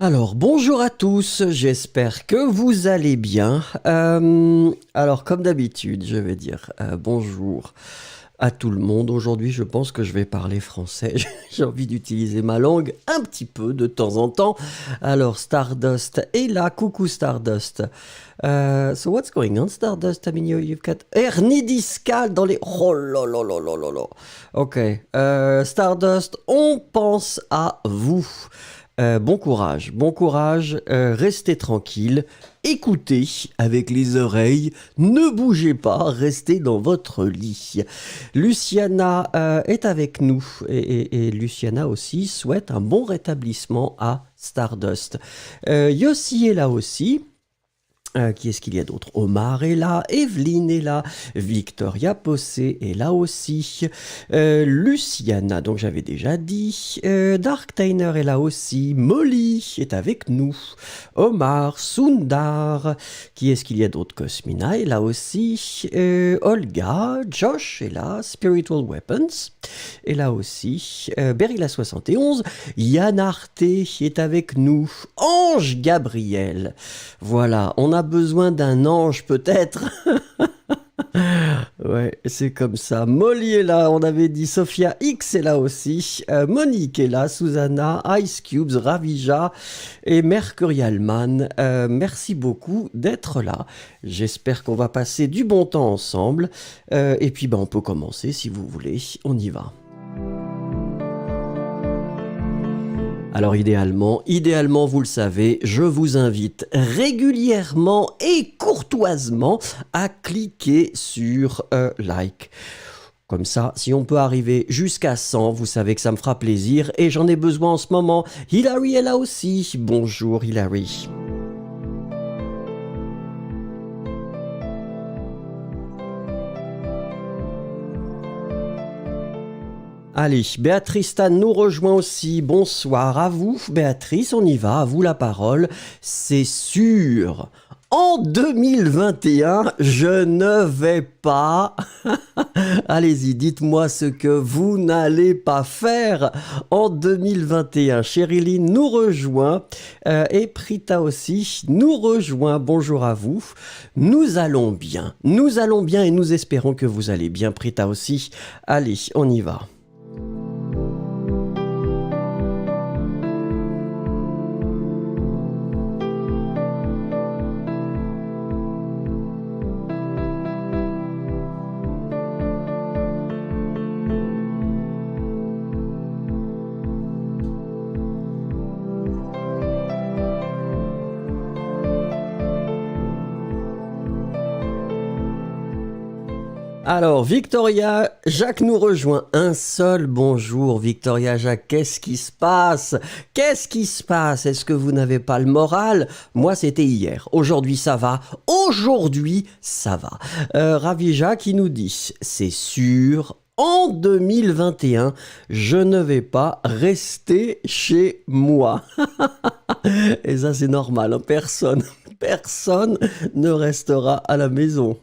Alors, bonjour à tous, j'espère que vous allez bien. Alors, comme d'habitude, je vais dire bonjour à tout le monde. Aujourd'hui, je pense que je vais parler français. J'ai envie d'utiliser ma langue un petit peu de temps en temps. Alors, Stardust est là. Coucou Stardust. So what's going on, Stardust? I mean, you've got hernie discale dans les... Oh là là là là là là. Ok. Stardust, on pense à vous. Bon courage, restez tranquille, écoutez avec les oreilles, ne bougez pas, restez dans votre lit. Luciana est avec nous et Luciana aussi souhaite un bon rétablissement à Stardust. Yossi est là aussi. Qui est-ce qu'il y a d'autre? Omar est là, Evelyne est là, Victoria Possé est là aussi, Luciana, donc j'avais déjà dit, Dark Tainer est là aussi, Molly est avec nous, Omar, Sundar, qui est-ce qu'il y a d'autre? Cosmina est là aussi, Olga, Josh est là, Spiritual Weapons est là aussi, Berilla71, Yann Arte est avec nous, Ange Gabriel, voilà, on a besoin d'un ange peut-être. Ouais, c'est comme ça. Molly est là, on avait dit. Sophia X est là aussi. Monique est là. Susanna, Ice Cubes, Ravija et Mercurial Man. Merci beaucoup d'être là. J'espère qu'on va passer du bon temps ensemble. Et puis, on peut commencer si vous voulez. On y va. Alors idéalement, vous le savez, je vous invite régulièrement et courtoisement à cliquer sur like. Comme ça, si on peut arriver jusqu'à 100, vous savez que ça me fera plaisir et j'en ai besoin en ce moment. Hilary est là aussi. Bonjour Hilary. Allez, Béatrice Tan nous rejoint aussi. Bonsoir à vous, Béatrice, on y va, à vous la parole. C'est sûr, en 2021, je ne vais pas... Allez-y, dites-moi ce que vous n'allez pas faire en 2021. Chériline nous rejoint et Prita aussi nous rejoint. Bonjour à vous. Nous allons bien et nous espérons que vous allez bien, Prita aussi. Allez, on y va. Alors, Victoria Jacques nous rejoint. Un seul bonjour, Victoria Jacques. Qu'est-ce qui se passe? Est-ce que vous n'avez pas le moral? Moi, c'était hier. Aujourd'hui, ça va. Ravija qui nous dit, c'est sûr, en 2021, je ne vais pas rester chez moi. Et ça, c'est normal. Hein. Personne ne restera à la maison.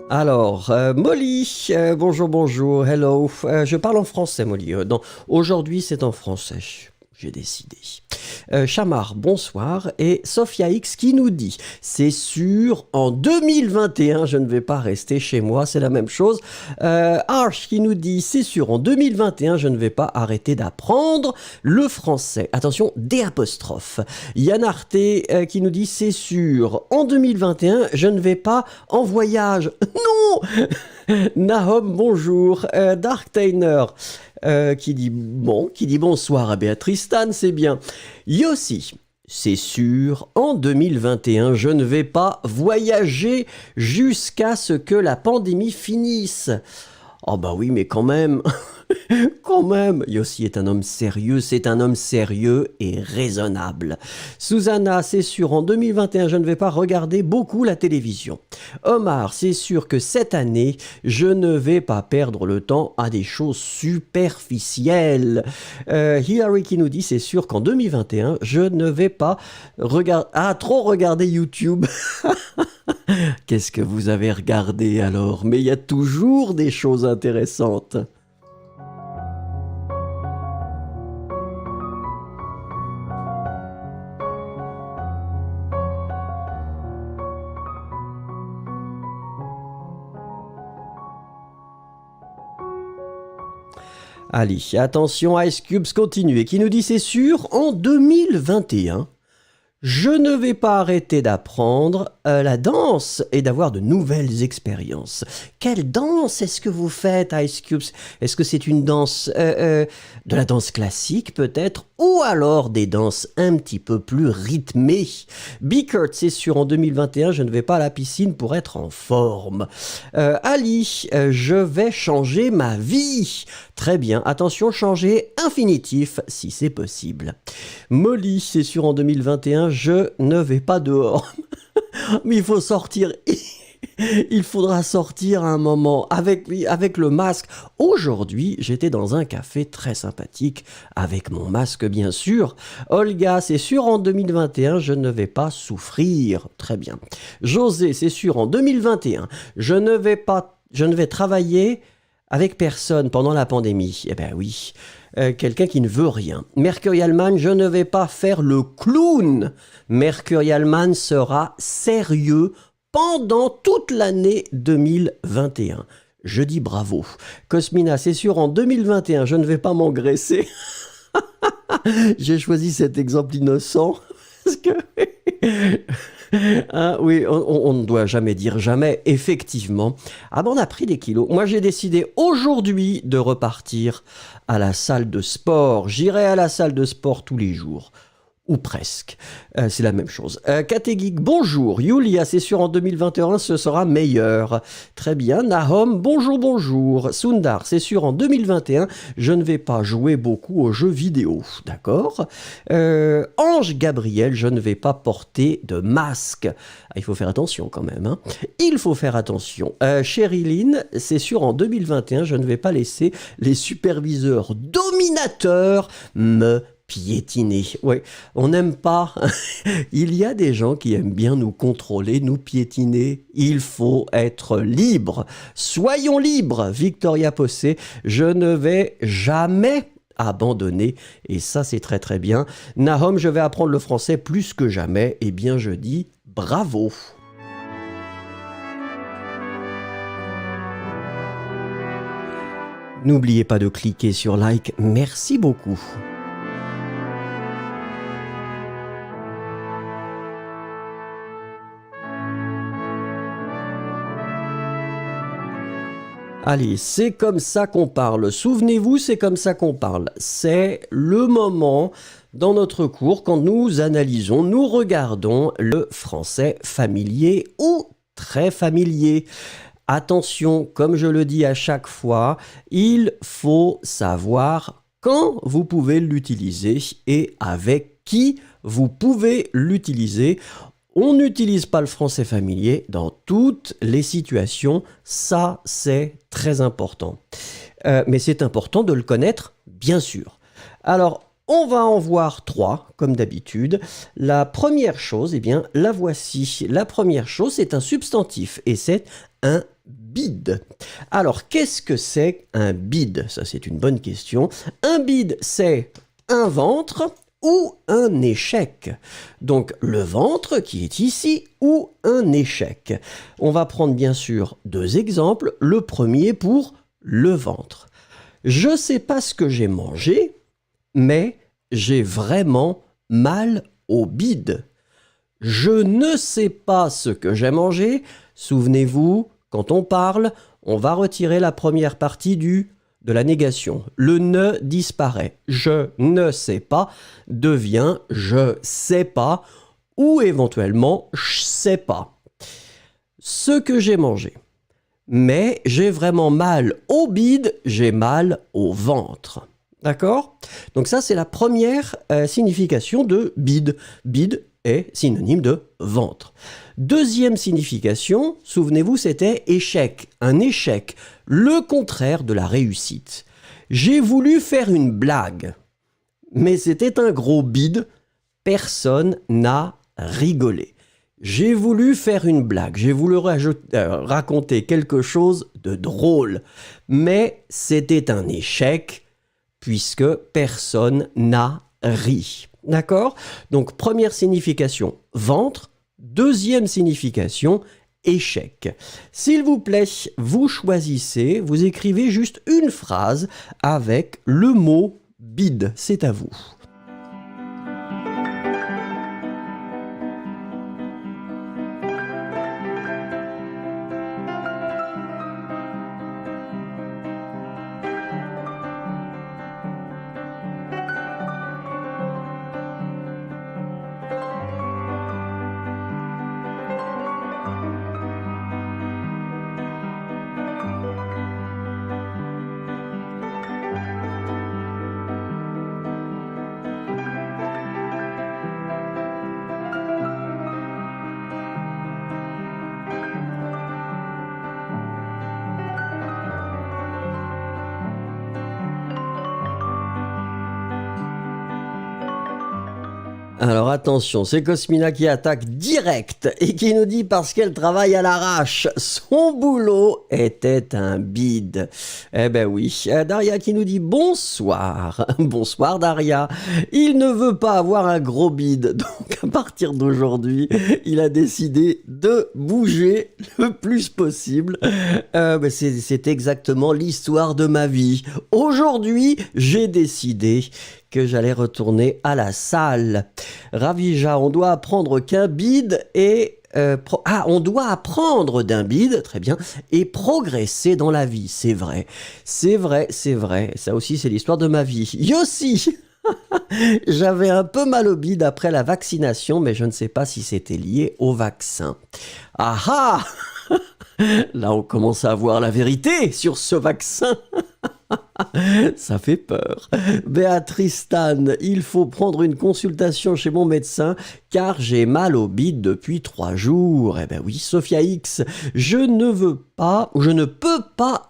Alors, Molly, bonjour, hello. Je parle en français, Molly. Aujourd'hui, c'est en français. J'ai décidé. Chamar, bonsoir. Et Sophia X qui nous dit, c'est sûr, en 2021, je ne vais pas rester chez moi, c'est la même chose. Arch qui nous dit, c'est sûr, en 2021, je ne vais pas arrêter d'apprendre le français. Attention, D apostrophe. Yann Arte qui nous dit, c'est sûr, en 2021, je ne vais pas en voyage. Non. Nahom, bonjour. Dark Tainer. Qui dit bonsoir à Béatrice Tan, c'est bien. Yossi, c'est sûr, en 2021, je ne vais pas voyager jusqu'à ce que la pandémie finisse. Oh bah oui, mais quand même, Quand même, Yossi est un homme sérieux, c'est un homme sérieux et raisonnable. Susanna, c'est sûr, en 2021, je ne vais pas regarder beaucoup la télévision. Omar, c'est sûr que cette année, je ne vais pas perdre le temps à des choses superficielles. Hilary qui nous dit, c'est sûr qu'en 2021, je ne vais pas trop regarder YouTube. Qu'est-ce que vous avez regardé alors? Mais il y a toujours des choses intéressantes. Allez, attention, Ice Cubes continue et qui nous dit c'est sûr, en 2021, je ne vais pas arrêter d'apprendre la danse et d'avoir de nouvelles expériences. Quelle danse est-ce que vous faites, Ice Cubes? Est-ce que c'est une danse, de la danse classique peut-être, ou alors des danses un petit peu plus rythmées? Bickert, c'est sûr, en 2021, je ne vais pas à la piscine pour être en forme. Ali, je vais changer ma vie. Très bien, attention, changer infinitif si c'est possible. Molly, c'est sûr, en 2021, je ne vais pas dehors. Mais il faut sortir. Il faudra sortir un moment avec le masque. Aujourd'hui, j'étais dans un café très sympathique avec mon masque, bien sûr. Olga, c'est sûr, en 2021, je ne vais pas souffrir. Très bien. José, c'est sûr, en 2021, je ne vais travailler avec personne pendant la pandémie. Eh ben oui. Quelqu'un qui ne veut rien. Mercurialman, je ne vais pas faire le clown. Mercurialman sera sérieux pendant toute l'année 2021. Je dis bravo. Cosmina, c'est sûr, en 2021, je ne vais pas m'engraisser. J'ai choisi cet exemple innocent parce que... Ah, oui, on ne doit jamais dire jamais, effectivement. Ah ben on a pris des kilos. Moi j'ai décidé aujourd'hui de repartir à la salle de sport. J'irai à la salle de sport tous les jours. Ou presque. C'est la même chose. Kategeek, bonjour. Yulia, c'est sûr, en 2021, ce sera meilleur. Très bien. Nahom, bonjour, bonjour. Sundar, c'est sûr, en 2021, je ne vais pas jouer beaucoup aux jeux vidéo. D'accord. Ange Gabriel, je ne vais pas porter de masque. Ah, il faut faire attention quand même. Hein. Il faut faire attention. Sherilyn, c'est sûr, en 2021, je ne vais pas laisser les superviseurs dominateurs me piétiner. Oui, on n'aime pas. Il y a des gens qui aiment bien nous contrôler, nous piétiner. Il faut être libre. Soyons libres. Victoria Possé, je ne vais jamais abandonner. Et ça, c'est très très bien. Nahom, je vais apprendre le français plus que jamais. Eh bien, je dis bravo. N'oubliez pas de cliquer sur like. Merci beaucoup. Allez, c'est comme ça qu'on parle. Souvenez-vous, c'est comme ça qu'on parle. C'est le moment dans notre cours quand nous analysons, nous regardons le français familier ou très familier. Attention, comme je le dis à chaque fois, il faut savoir quand vous pouvez l'utiliser et avec qui vous pouvez l'utiliser. On n'utilise pas le français familier dans toutes les situations, ça c'est très important. Mais c'est important de le connaître, bien sûr. Alors, on va en voir trois, comme d'habitude. La première chose, eh bien, la voici. La première chose, c'est un substantif et c'est un bide. Alors, qu'est-ce que c'est un bide? Ça, c'est une bonne question. Un bide, c'est un ventre ou un échec. Donc le ventre qui est ici ou un échec. On va prendre bien sûr deux exemples. Le premier pour le ventre. Je ne sais pas ce que j'ai mangé, mais j'ai vraiment mal au bide. Je ne sais pas ce que j'ai mangé. Souvenez-vous, quand on parle, on va retirer la première partie de la négation. Le ne disparaît. Je ne sais pas devient je sais pas ou éventuellement je sais pas. Ce que j'ai mangé. Mais j'ai vraiment mal au bide, j'ai mal au ventre. D'accord? Donc ça, c'est la première signification de bide. Bide est synonyme de ventre. Deuxième signification, souvenez-vous, c'était échec. Un échec, le contraire de la réussite. J'ai voulu faire une blague, mais c'était un gros bide. Personne n'a rigolé. J'ai voulu faire une blague, j'ai voulu raconter quelque chose de drôle, mais c'était un échec puisque personne n'a ri. D'accord? Donc première signification, ventre. Deuxième signification, échec. S'il vous plaît, vous choisissez, vous écrivez juste une phrase avec le mot bide. C'est à vous. Alors attention, c'est Cosmina qui attaque direct et qui nous dit parce qu'elle travaille à l'arrache, son boulot était un bide. Eh ben oui, Daria qui nous dit bonsoir. Bonsoir Daria. Il ne veut pas avoir un gros bide, donc à partir d'aujourd'hui, il a décidé de bouger le plus possible. C'est exactement l'histoire de ma vie. Aujourd'hui, j'ai décidé que j'allais retourner à la salle. Ravija, on doit apprendre qu'un bide est... on doit apprendre d'un bide, très bien, et progresser dans la vie, c'est vrai. C'est vrai, c'est vrai. Ça aussi, c'est l'histoire de ma vie. Yossi J'avais un peu mal au bide après la vaccination, mais je ne sais pas si c'était lié au vaccin. Ah ah Là, on commence à voir la vérité sur ce vaccin. Ça fait peur. Béatrice Stan, il faut prendre une consultation chez mon médecin car j'ai mal au bide depuis 3 jours. Eh ben oui, Sophia X, je ne peux pas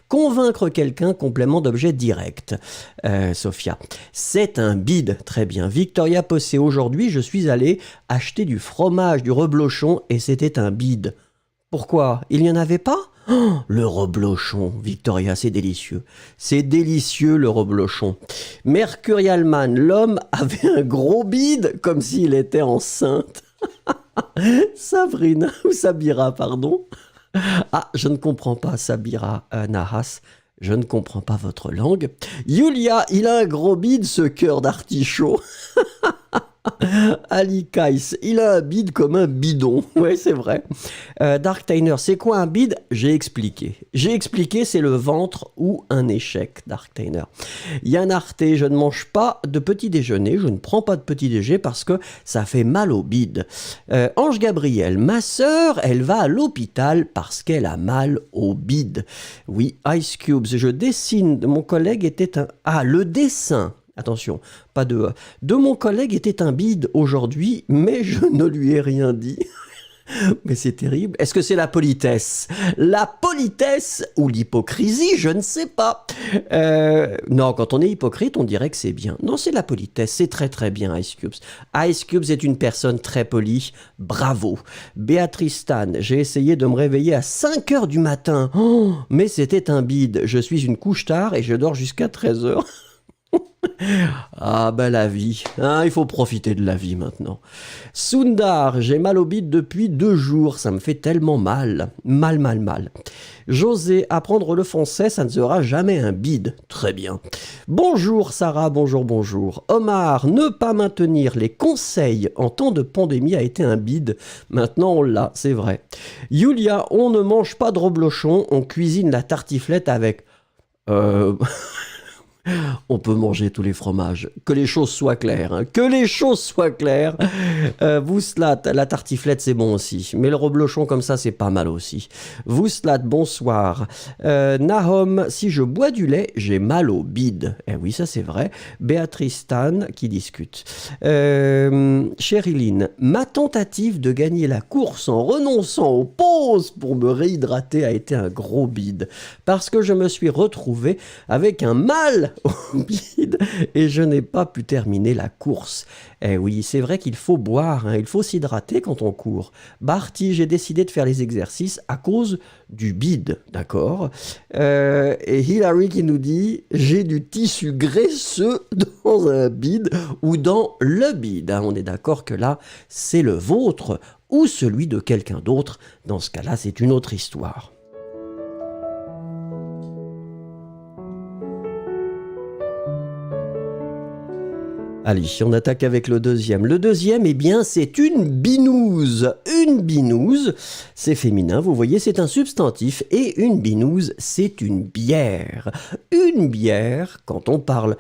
convaincre quelqu'un complément d'objet direct. Sophia, c'est un bide, très bien. Victoria Possé, aujourd'hui je suis allée acheter du fromage, du reblochon et c'était un bide. Pourquoi? Il n'y en avait pas? Oh, le reblochon, Victoria, c'est délicieux. C'est délicieux, le reblochon. Mercurialman, l'homme avait un gros bide comme s'il était enceinte. Sabrina, ou Sabira, pardon. Ah, je ne comprends pas, Sabira Nahas. Je ne comprends pas votre langue. Yulia, il a un gros bide, ce cœur d'artichaut. Ali Kais, il a un bide comme un bidon. Ouais, c'est vrai. Dark Tainer, c'est quoi un bide? J'ai expliqué. C'est le ventre ou un échec, Dark Tainer. Yann Arte, je ne mange pas de petit déjeuner. Je ne prends pas de petit déjeuner parce que ça fait mal au bide. Ange Gabriel, ma sœur, elle va à l'hôpital parce qu'elle a mal au bide. Oui, Ice Cubes, je dessine. Mon collègue était un... Ah, le dessin. Attention, pas de... De mon collègue était un bide aujourd'hui, mais je ne lui ai rien dit. Mais c'est terrible. Est-ce que c'est la politesse? La politesse ou l'hypocrisie? Je ne sais pas. Non, quand on est hypocrite, on dirait que c'est bien. Non, c'est la politesse. C'est très très bien, Ice Cubes. Ice Cubes est une personne très polie. Bravo. Béatrice Stan, j'ai essayé de me réveiller à 5 heures du matin. Oh, mais c'était un bide. Je suis une couche tard et je dors jusqu'à 13 heures. Ah ben la vie, il faut profiter de la vie maintenant. Sundar, j'ai mal au bide depuis 2 jours, ça me fait tellement mal. Mal. José, apprendre le français, ça ne sera jamais un bide. Très bien. Bonjour Sarah, bonjour. Omar, ne pas maintenir les conseils en temps de pandémie a été un bide. Maintenant on l'a, c'est vrai. Yulia, on ne mange pas de reblochon, on cuisine la tartiflette avec... On peut manger tous les fromages. Que les choses soient claires. Hein. Que les choses soient claires. Vouslat, la tartiflette, c'est bon aussi. Mais le reblochon comme ça, c'est pas mal aussi. Vouslat, bonsoir. Nahom, si je bois du lait, j'ai mal au bide. Eh oui, ça c'est vrai. Béatrice Tan qui discute. Chériline, ma tentative de gagner la course en renonçant aux pauses pour me réhydrater a été un gros bide. Parce que je me suis retrouvé avec un mal au bide et je n'ai pas pu terminer la course. Eh oui, c'est vrai qu'il faut boire, hein, il faut s'hydrater quand on court. Barty, j'ai décidé de faire les exercices à cause du bide, d'accord. Et Hilary qui nous dit, j'ai du tissu graisseux dans un bide ou dans le bide. Hein, on est d'accord que là, c'est le vôtre ou celui de quelqu'un d'autre. Dans ce cas-là, c'est une autre histoire. Allez, on attaque avec le deuxième. Le deuxième, eh bien, c'est une binouse. Une binouse, c'est féminin, vous voyez, c'est un substantif. Et une binouse, c'est une bière. Une bière, quand on parle,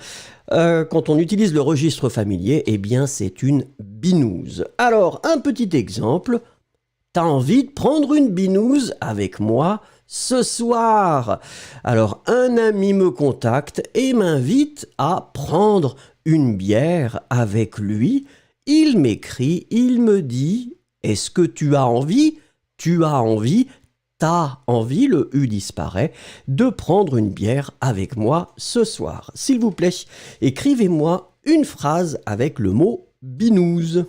quand on utilise le registre familier, eh bien, c'est une binouse. Alors, un petit exemple. T'as envie de prendre une binouse avec moi ce soir? Alors, un ami me contacte et m'invite à prendre une bière avec lui. Il m'écrit, il me dit, est-ce que tu as envie? Tu as envie, t'as envie, le U disparaît, de prendre une bière avec moi ce soir. S'il vous plaît, écrivez-moi une phrase avec le mot binouse.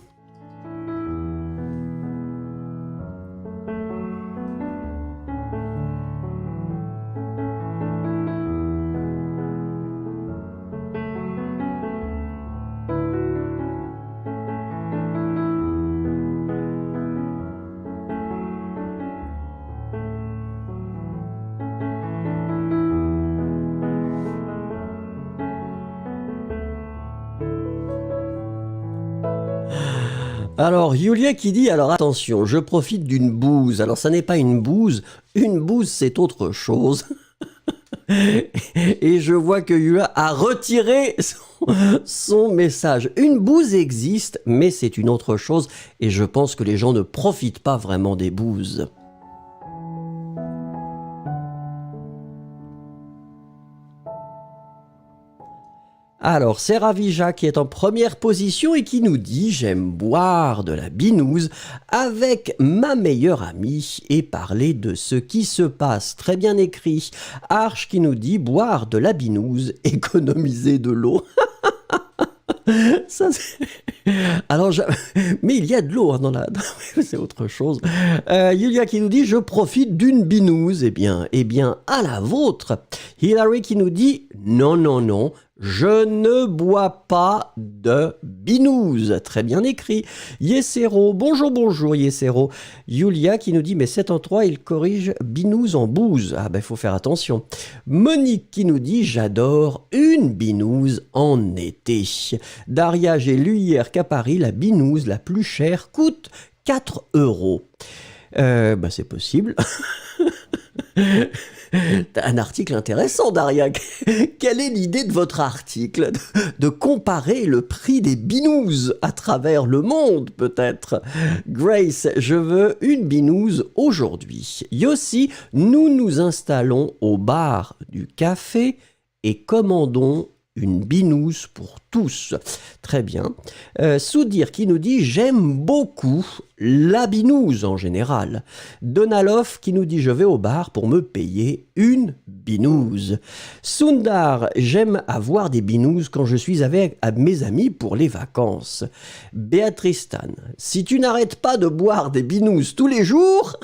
Alors, Yulia qui dit, alors attention, je profite d'une bouse. Alors, ça n'est pas une bouse c'est autre chose. Et je vois que Yulia a retiré son message. Une bouse existe, mais c'est une autre chose. Et je pense que les gens ne profitent pas vraiment des bouses. Alors, c'est Ravija qui est en première position et qui nous dit « J'aime boire de la binouse avec ma meilleure amie et parler de ce qui se passe. » Très bien écrit. Arch qui nous dit « Boire de la binouse, économiser de l'eau. » Ça, alors, mais il y a de l'eau hein, dans la... c'est autre chose. Yulia qui nous dit « Je profite d'une binouse. » Eh bien, à la vôtre. Hilary qui nous dit « Non, non, non. Je ne bois pas de binouse. » Très bien écrit. Yesero, bonjour, bonjour Yesero. Yulia qui nous dit, mais 7 en 3, il corrige binouse en bouse. Ah ben, faut faire attention. Monique qui nous dit, j'adore une binouse en été. Daria, j'ai lu hier qu'à Paris, la binouse la plus chère coûte 4 €. Ben, c'est possible. Un article intéressant, Daria. Quelle est l'idée de votre article? De comparer le prix des binouses à travers le monde, peut-être. Grace, je veux une binouse aujourd'hui. Yossi, nous nous installons au bar du café et commandons une binouse pour tous. Très bien. Soudir qui nous dit « J'aime beaucoup la binouse en général. » Donalov qui nous dit « Je vais au bar pour me payer une binouse. » Sundar « J'aime avoir des binouses quand je suis avec mes amis pour les vacances. » Béatrice Tan « Si tu n'arrêtes pas de boire des binouses tous les jours... »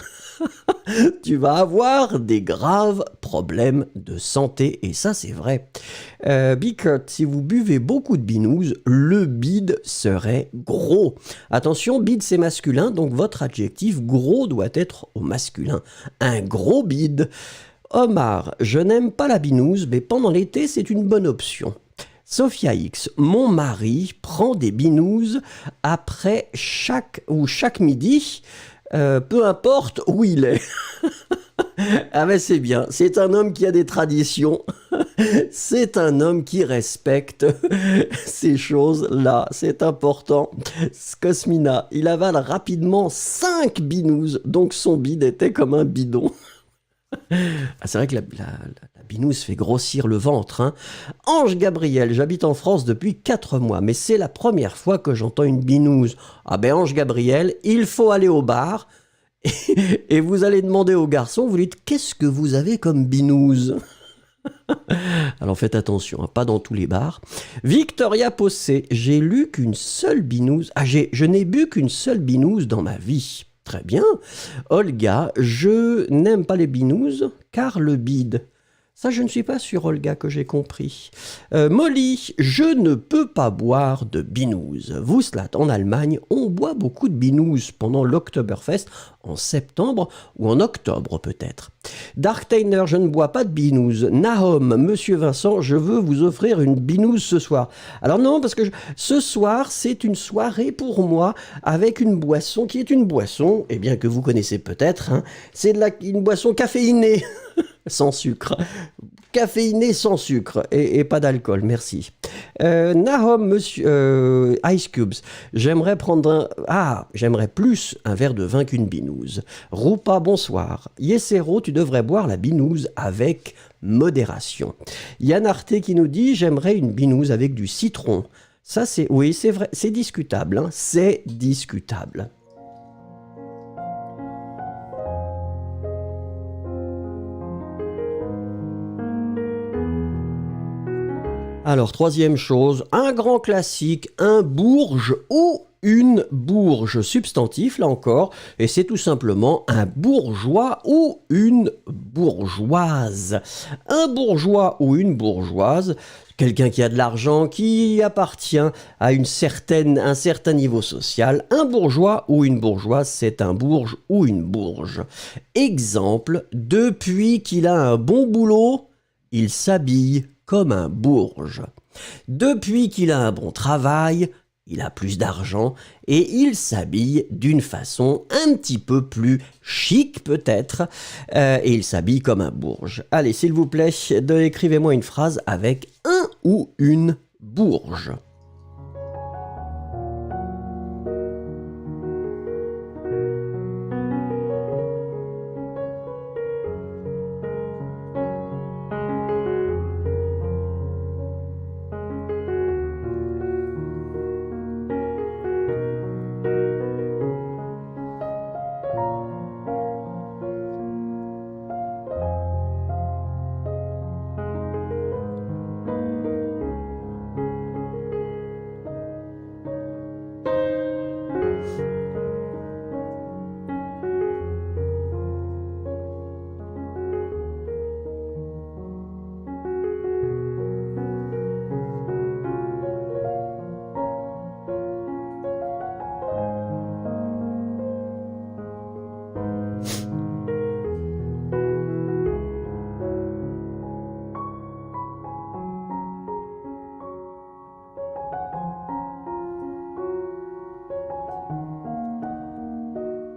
tu vas avoir des graves problèmes de santé, et ça c'est vrai. Bickert, si vous buvez beaucoup de binouze, le bide serait gros. Attention, bide c'est masculin, donc votre adjectif gros doit être au masculin. Un gros bide. Omar, je n'aime pas la binouse, mais pendant l'été c'est une bonne option. Sophia X, mon mari prend des binouses après chaque midi, peu importe où il est. Ah mais c'est bien, c'est un homme qui a des traditions, c'est un homme qui respecte ces choses-là, c'est important. Cosmina, il avale rapidement 5 binous, donc son bide était comme un bidon. Ah, c'est vrai que la binouse fait grossir le ventre, hein. Ange Gabriel, j'habite en France depuis 4 mois, mais c'est la première fois que j'entends une binouse. Ah ben Ange Gabriel, il faut aller au bar, et vous allez demander au garçon, vous lui dites, qu'est-ce que vous avez comme binouse? Alors faites attention, hein, pas dans tous les bars. Victoria Possé, j'ai lu qu'une seule binouse... Ah, je n'ai bu qu'une seule binouse dans ma vie. Très bien. Olga, je n'aime pas les binouses car le bide. Ça, je ne suis pas sûr, Olga, que j'ai compris. Molly, je ne peux pas boire de binouze. Wouslat, en Allemagne, on boit beaucoup de binouze pendant l'Oktoberfest, en septembre ou en octobre peut-être. Darktainer, je ne bois pas de binouze. Nahom, Monsieur Vincent, je veux vous offrir une binouze ce soir. Alors non, parce que ce soir, c'est une soirée pour moi avec une boisson qui est une boisson, eh bien que vous connaissez peut-être, hein, c'est une boisson caféinée. Sans sucre. Caféiné sans sucre et pas d'alcool, merci. Nahom, monsieur Ice Cubes, j'aimerais plus un verre de vin qu'une binouse. Rupa, bonsoir. Yesero, tu devrais boire la binouse avec modération. Yann Arte qui nous dit, j'aimerais une binouse avec du citron. Ça, oui, c'est vrai, c'est discutable, hein, c'est discutable. Alors, troisième chose, un grand classique, un bourge ou une bourge, substantif là encore, et c'est tout simplement un bourgeois ou une bourgeoise. Un bourgeois ou une bourgeoise, quelqu'un qui a de l'argent, qui appartient à un certain niveau social. Un bourgeois ou une bourgeoise, c'est un bourge ou une bourge. Exemple, depuis qu'il a un bon boulot, il s'habille comme un bourge. Depuis qu'il a un bon travail, il a plus d'argent et il s'habille d'une façon un petit peu plus chic peut-être, et il s'habille comme un bourge. Allez, s'il vous plaît, écrivez-moi une phrase avec un ou une bourge.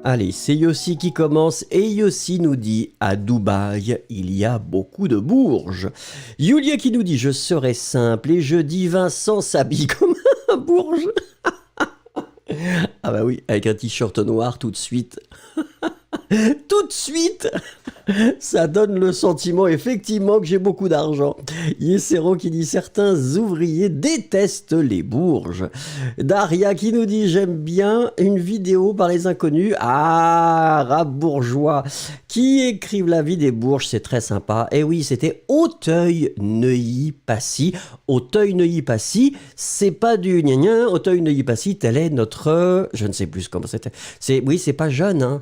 Allez, c'est Yossi qui commence et Yossi nous dit « À Dubaï, il y a beaucoup de bourges ». Yulia qui nous dit « Je serai simple et je dis Vincent s'habille comme un bourge ». Ah bah oui, avec un t-shirt noir tout de suite. Tout de suite, ça donne le sentiment effectivement que j'ai beaucoup d'argent. Yesero qui dit certains ouvriers détestent les bourges. Daria qui nous dit j'aime bien une vidéo par les inconnus. Ah, rap bourgeois qui écrivent la vie des bourges, c'est très sympa. Et oui, c'était Auteuil-Neuilly-Passy. Auteuil-Neuilly-Passy, c'est pas du gna-gna. Auteuil-Neuilly-Passy, tel est notre, je ne sais plus comment c'était. Oui, c'est pas jeune, hein.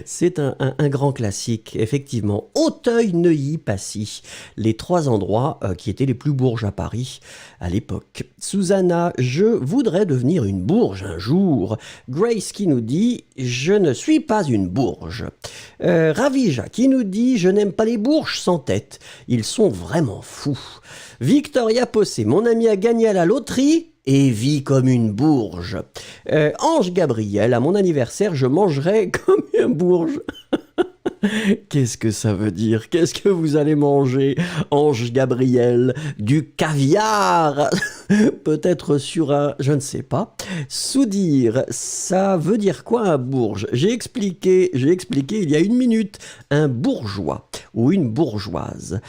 C'est un grand classique, effectivement. Auteuil-Neuilly-Passy, les 3 endroits qui étaient les plus bourges à Paris à l'époque. Susanna, je voudrais devenir une bourge un jour. Grace qui nous dit, je ne suis pas une bourge. Ravija qui nous dit, je n'aime pas les bourges sans tête. Ils sont vraiment fous. Victoria Possé, mon ami a gagné à la loterie et vit comme une bourge. Ange Gabriel, à mon anniversaire, je mangerai comme un bourge. Qu'est-ce que ça veut dire? Qu'est-ce que vous allez manger, Ange Gabriel? Du caviar? Peut-être sur un... je ne sais pas. Soudire, ça veut dire quoi un bourge? J'ai expliqué il y a une minute. Un bourgeois ou une bourgeoise.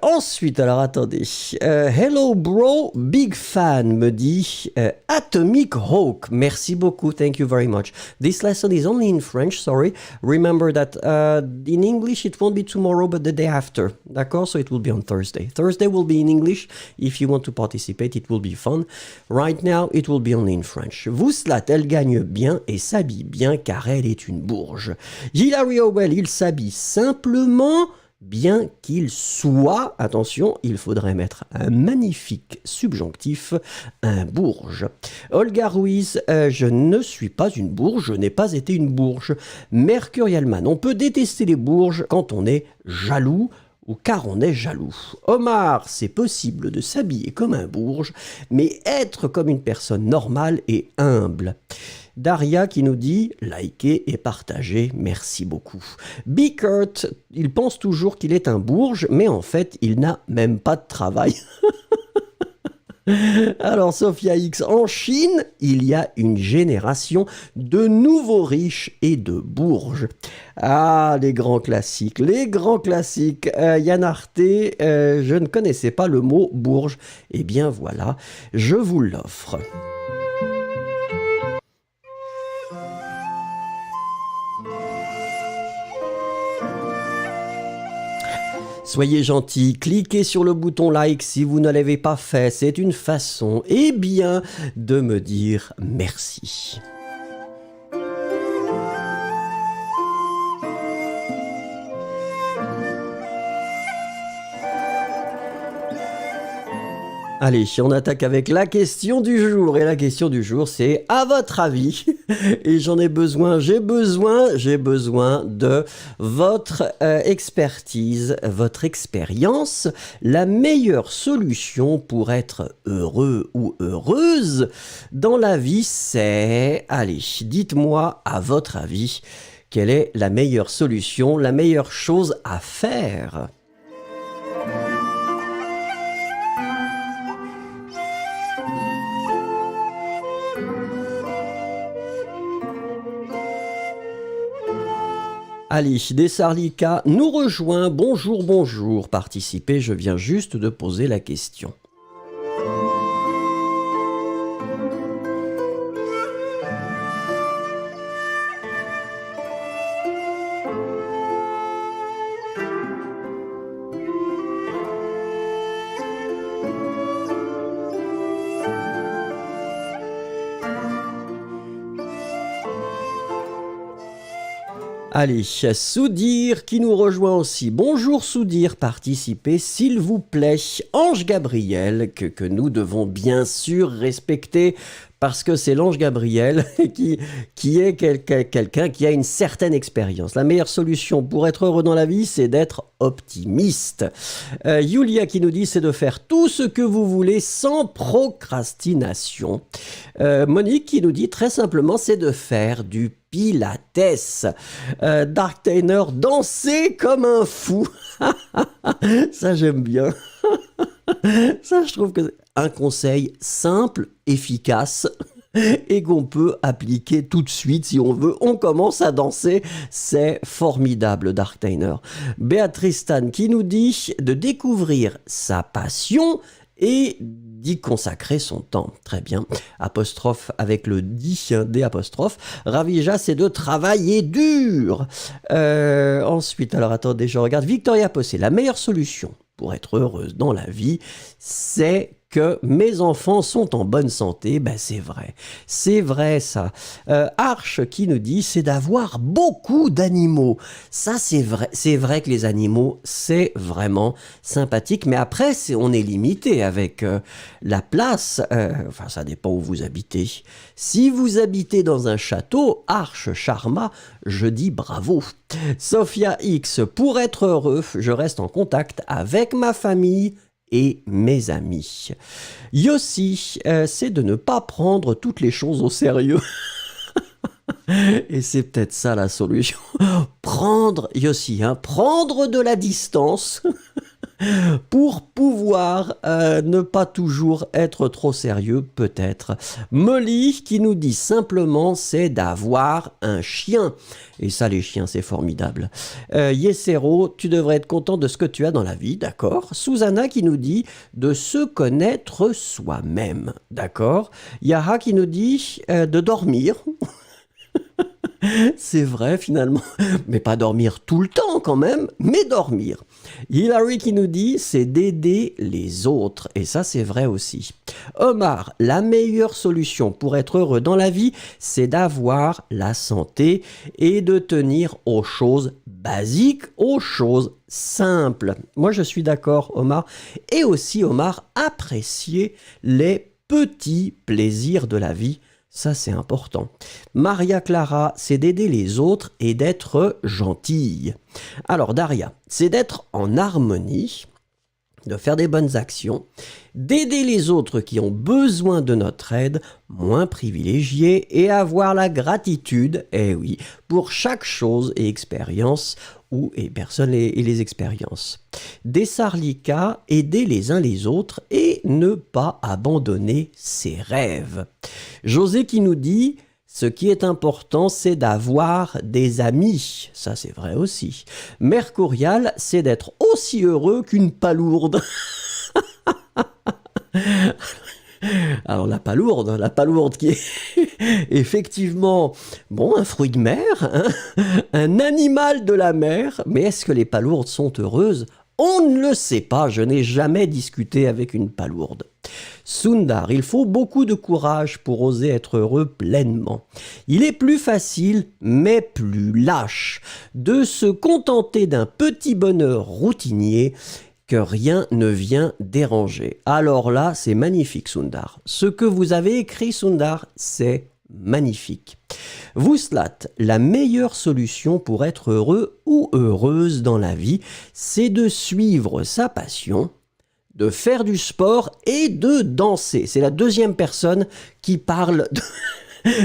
Ensuite, alors attendez. Hello bro, big fan, me dit Atomic Hawk. Merci beaucoup, thank you very much. This lesson is only in French, sorry. Remember that in English it won't be tomorrow but the day after. D'accord? So it will be on Thursday. Thursday will be in English. If you want to participate, it will be fun. Right now, it will be only in French. Vouslat, elle gagne bien et s'habille bien car elle est une bourge. Hilary Howell, il s'habille simplement... bien qu'il soit, attention, il faudrait mettre un magnifique subjonctif, un bourge. Olga Ruiz, je ne suis pas une bourge, je n'ai pas été une bourge. Mercurialman, on peut détester les bourges quand on est jaloux ou car on est jaloux. Omar, c'est possible de s'habiller comme un bourge, mais être comme une personne normale et humble. Daria qui nous dit « Likez et partagez, merci beaucoup ». Bickert, il pense toujours qu'il est un bourge, mais en fait, il n'a même pas de travail. Alors, Sophia X, en Chine, il y a une génération de nouveaux riches et de bourges. Ah, les grands classiques, les grands classiques. Yann Arte, je ne connaissais pas le mot bourge. Eh bien voilà, je vous l'offre. Soyez gentils, cliquez sur le bouton like si vous ne l'avez pas fait. C'est une façon, eh bien, de me dire merci. Allez, on attaque avec la question du jour. Et la question du jour, c'est à votre avis, et j'en ai besoin, j'ai besoin de votre expertise, votre expérience, la meilleure solution pour être heureux ou heureuse dans la vie, c'est... Allez, dites-moi à votre avis, quelle est la meilleure solution, la meilleure chose à faire ? Ali Dessarlika nous rejoint. Bonjour, bonjour. Participez, je viens juste de poser la question. Allez, Soudir qui nous rejoint aussi. Bonjour Soudir, participez s'il vous plaît. Ange Gabriel, que nous devons bien sûr respecter parce que c'est l'Ange Gabriel qui est quelqu'un qui a une certaine expérience. La meilleure solution pour être heureux dans la vie, c'est d'être optimiste. Yulia qui nous dit, c'est de faire tout ce que vous voulez sans procrastination. Monique qui nous dit, très simplement, c'est de faire du Pilates. Dark Tainer, danser comme un fou. Ça, j'aime bien. Ça, je trouve que c'est un conseil simple, efficace et qu'on peut appliquer tout de suite si on veut. On commence à danser. C'est formidable, Dark Tainer. Béatrice Tan qui nous dit de découvrir sa passion et d'y consacrer son temps. Très bien. Apostrophe avec le D apostrophe. Ravija, c'est de travailler dur. Ensuite, alors attendez, je regarde. Victoria Possé, la meilleure solution pour être heureuse dans la vie, c'est que mes enfants sont en bonne santé. Ben c'est vrai ça. Arche qui nous dit, c'est d'avoir beaucoup d'animaux. Ça c'est vrai que les animaux, c'est vraiment sympathique, mais après on est limité avec la place, enfin ça dépend où vous habitez. Si vous habitez dans un château, Arche Sharma, je dis bravo. Sophia X, pour être heureux, je reste en contact avec ma famille et mes amis. Yossi, c'est de ne pas prendre toutes les choses au sérieux. Et c'est peut-être ça la solution. Prendre, Yossi, hein, prendre de la distance pour pouvoir ne pas toujours être trop sérieux, peut-être. Molly qui nous dit simplement, c'est d'avoir un chien. Et ça, les chiens, c'est formidable. Yesero, tu devrais être content de ce que tu as dans la vie, d'accord. Susanna qui nous dit de se connaître soi-même, d'accord. Yaha qui nous dit de dormir. C'est vrai finalement, mais pas dormir tout le temps quand même, mais dormir. Hilary qui nous dit c'est d'aider les autres, et ça c'est vrai aussi. Omar, la meilleure solution pour être heureux dans la vie, c'est d'avoir la santé et de tenir aux choses basiques, aux choses simples. Moi je suis d'accord Omar, et aussi Omar, apprécier les petits plaisirs de la vie. Ça, c'est important. Maria Clara, c'est d'aider les autres et d'être gentille. Alors, Daria, c'est d'être en harmonie, de faire des bonnes actions, d'aider les autres qui ont besoin de notre aide, moins privilégiés, et avoir la gratitude, eh oui, pour chaque chose et expérience et personne et les expériences. Dessarlika, aider les uns les autres et ne pas abandonner ses rêves. José qui nous dit ce qui est important, c'est d'avoir des amis. Ça, c'est vrai aussi. Mercurial, c'est d'être aussi heureux qu'une palourde. Alors la palourde qui est effectivement, bon, un fruit de mer, hein, un animal de la mer, mais est-ce que les palourdes sont heureuses ? On ne le sait pas, je n'ai jamais discuté avec une palourde. Sundar, il faut beaucoup de courage pour oser être heureux pleinement. Il est plus facile, mais plus lâche, de se contenter d'un petit bonheur routinier que rien ne vient déranger. Alors là, c'est magnifique, Sundar. Ce que vous avez écrit, Sundar, c'est magnifique. Vouslat, la meilleure solution pour être heureux ou heureuse dans la vie, c'est de suivre sa passion, de faire du sport et de danser. C'est la deuxième personne qui parle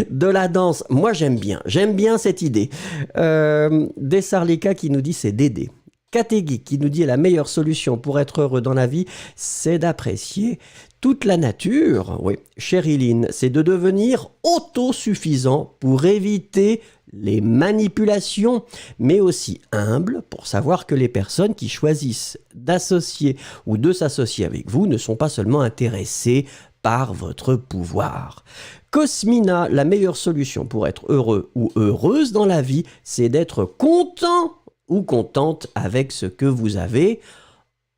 de la danse. Moi, j'aime bien cette idée. Dessarlika qui nous dit c'est d'aider. Kategi qui nous dit la meilleure solution pour être heureux dans la vie, c'est d'apprécier toute la nature. Oui, Chériline, c'est de devenir autosuffisant pour éviter les manipulations, mais aussi humble pour savoir que les personnes qui choisissent d'associer ou de s'associer avec vous ne sont pas seulement intéressées par votre pouvoir. Cosmina, la meilleure solution pour être heureux ou heureuse dans la vie, c'est d'être content ou contente avec ce que vous avez,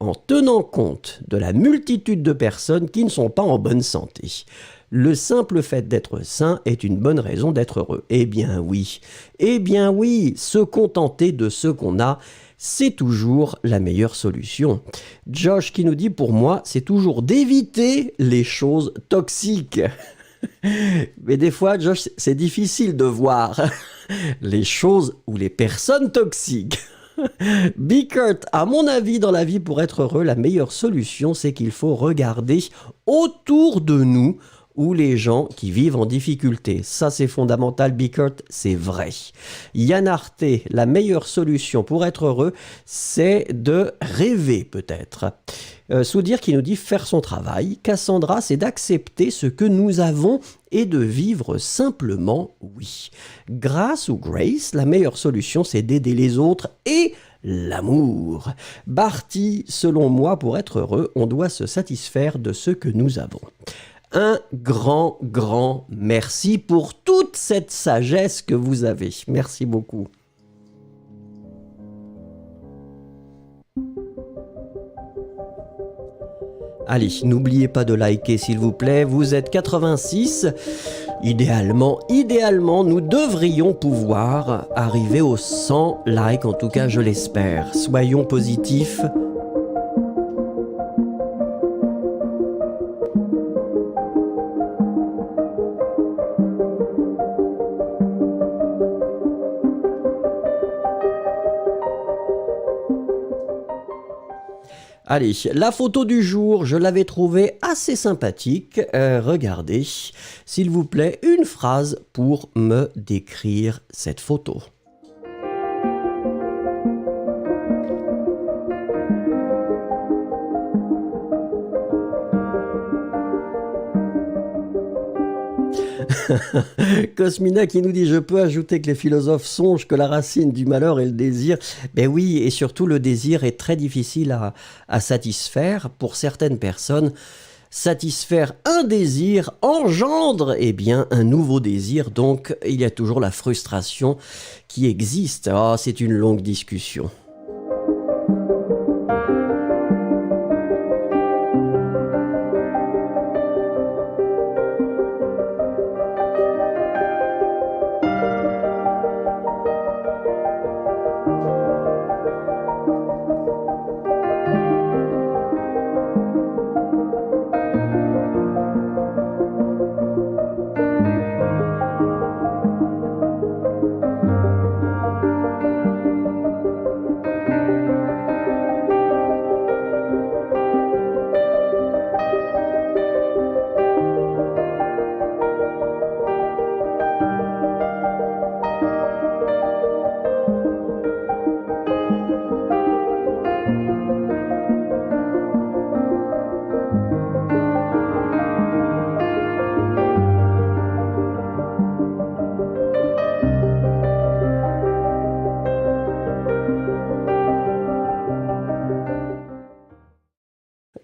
en tenant compte de la multitude de personnes qui ne sont pas en bonne santé. Le simple fait d'être sain est une bonne raison d'être heureux. Eh bien oui, se contenter de ce qu'on a, c'est toujours la meilleure solution. Josh qui nous dit, pour moi, c'est toujours d'éviter les choses toxiques. Mais des fois, Josh, c'est difficile de voir les choses ou les personnes toxiques. Bickert, à mon avis, dans la vie, pour être heureux, la meilleure solution, c'est qu'il faut regarder autour de nous ou les gens qui vivent en difficulté. Ça, c'est fondamental, Bickert, c'est vrai. Yann Arte, la meilleure solution pour être heureux, c'est de rêver peut-être. Soudir qui nous dit faire son travail. Cassandra, c'est d'accepter ce que nous avons et de vivre simplement, oui. Grâce ou Grace, la meilleure solution, c'est d'aider les autres et l'amour. Barty, selon moi, pour être heureux, on doit se satisfaire de ce que nous avons. Un grand, grand merci pour toute cette sagesse que vous avez. Merci beaucoup. Allez, n'oubliez pas de liker s'il vous plaît, vous êtes 86. Idéalement, nous devrions pouvoir arriver aux 100 likes, en tout cas je l'espère. Soyons positifs. Allez, la photo du jour, je l'avais trouvée assez sympathique. Regardez, s'il vous plaît, une phrase pour me décrire cette photo. Cosmina qui nous dit: je peux ajouter que les philosophes songent que la racine du malheur est le désir. Ben oui, et surtout le désir est très difficile à satisfaire pour certaines personnes. Satisfaire un désir engendre un nouveau désir, donc il y a toujours la frustration qui existe. Ah, c'est une longue discussion.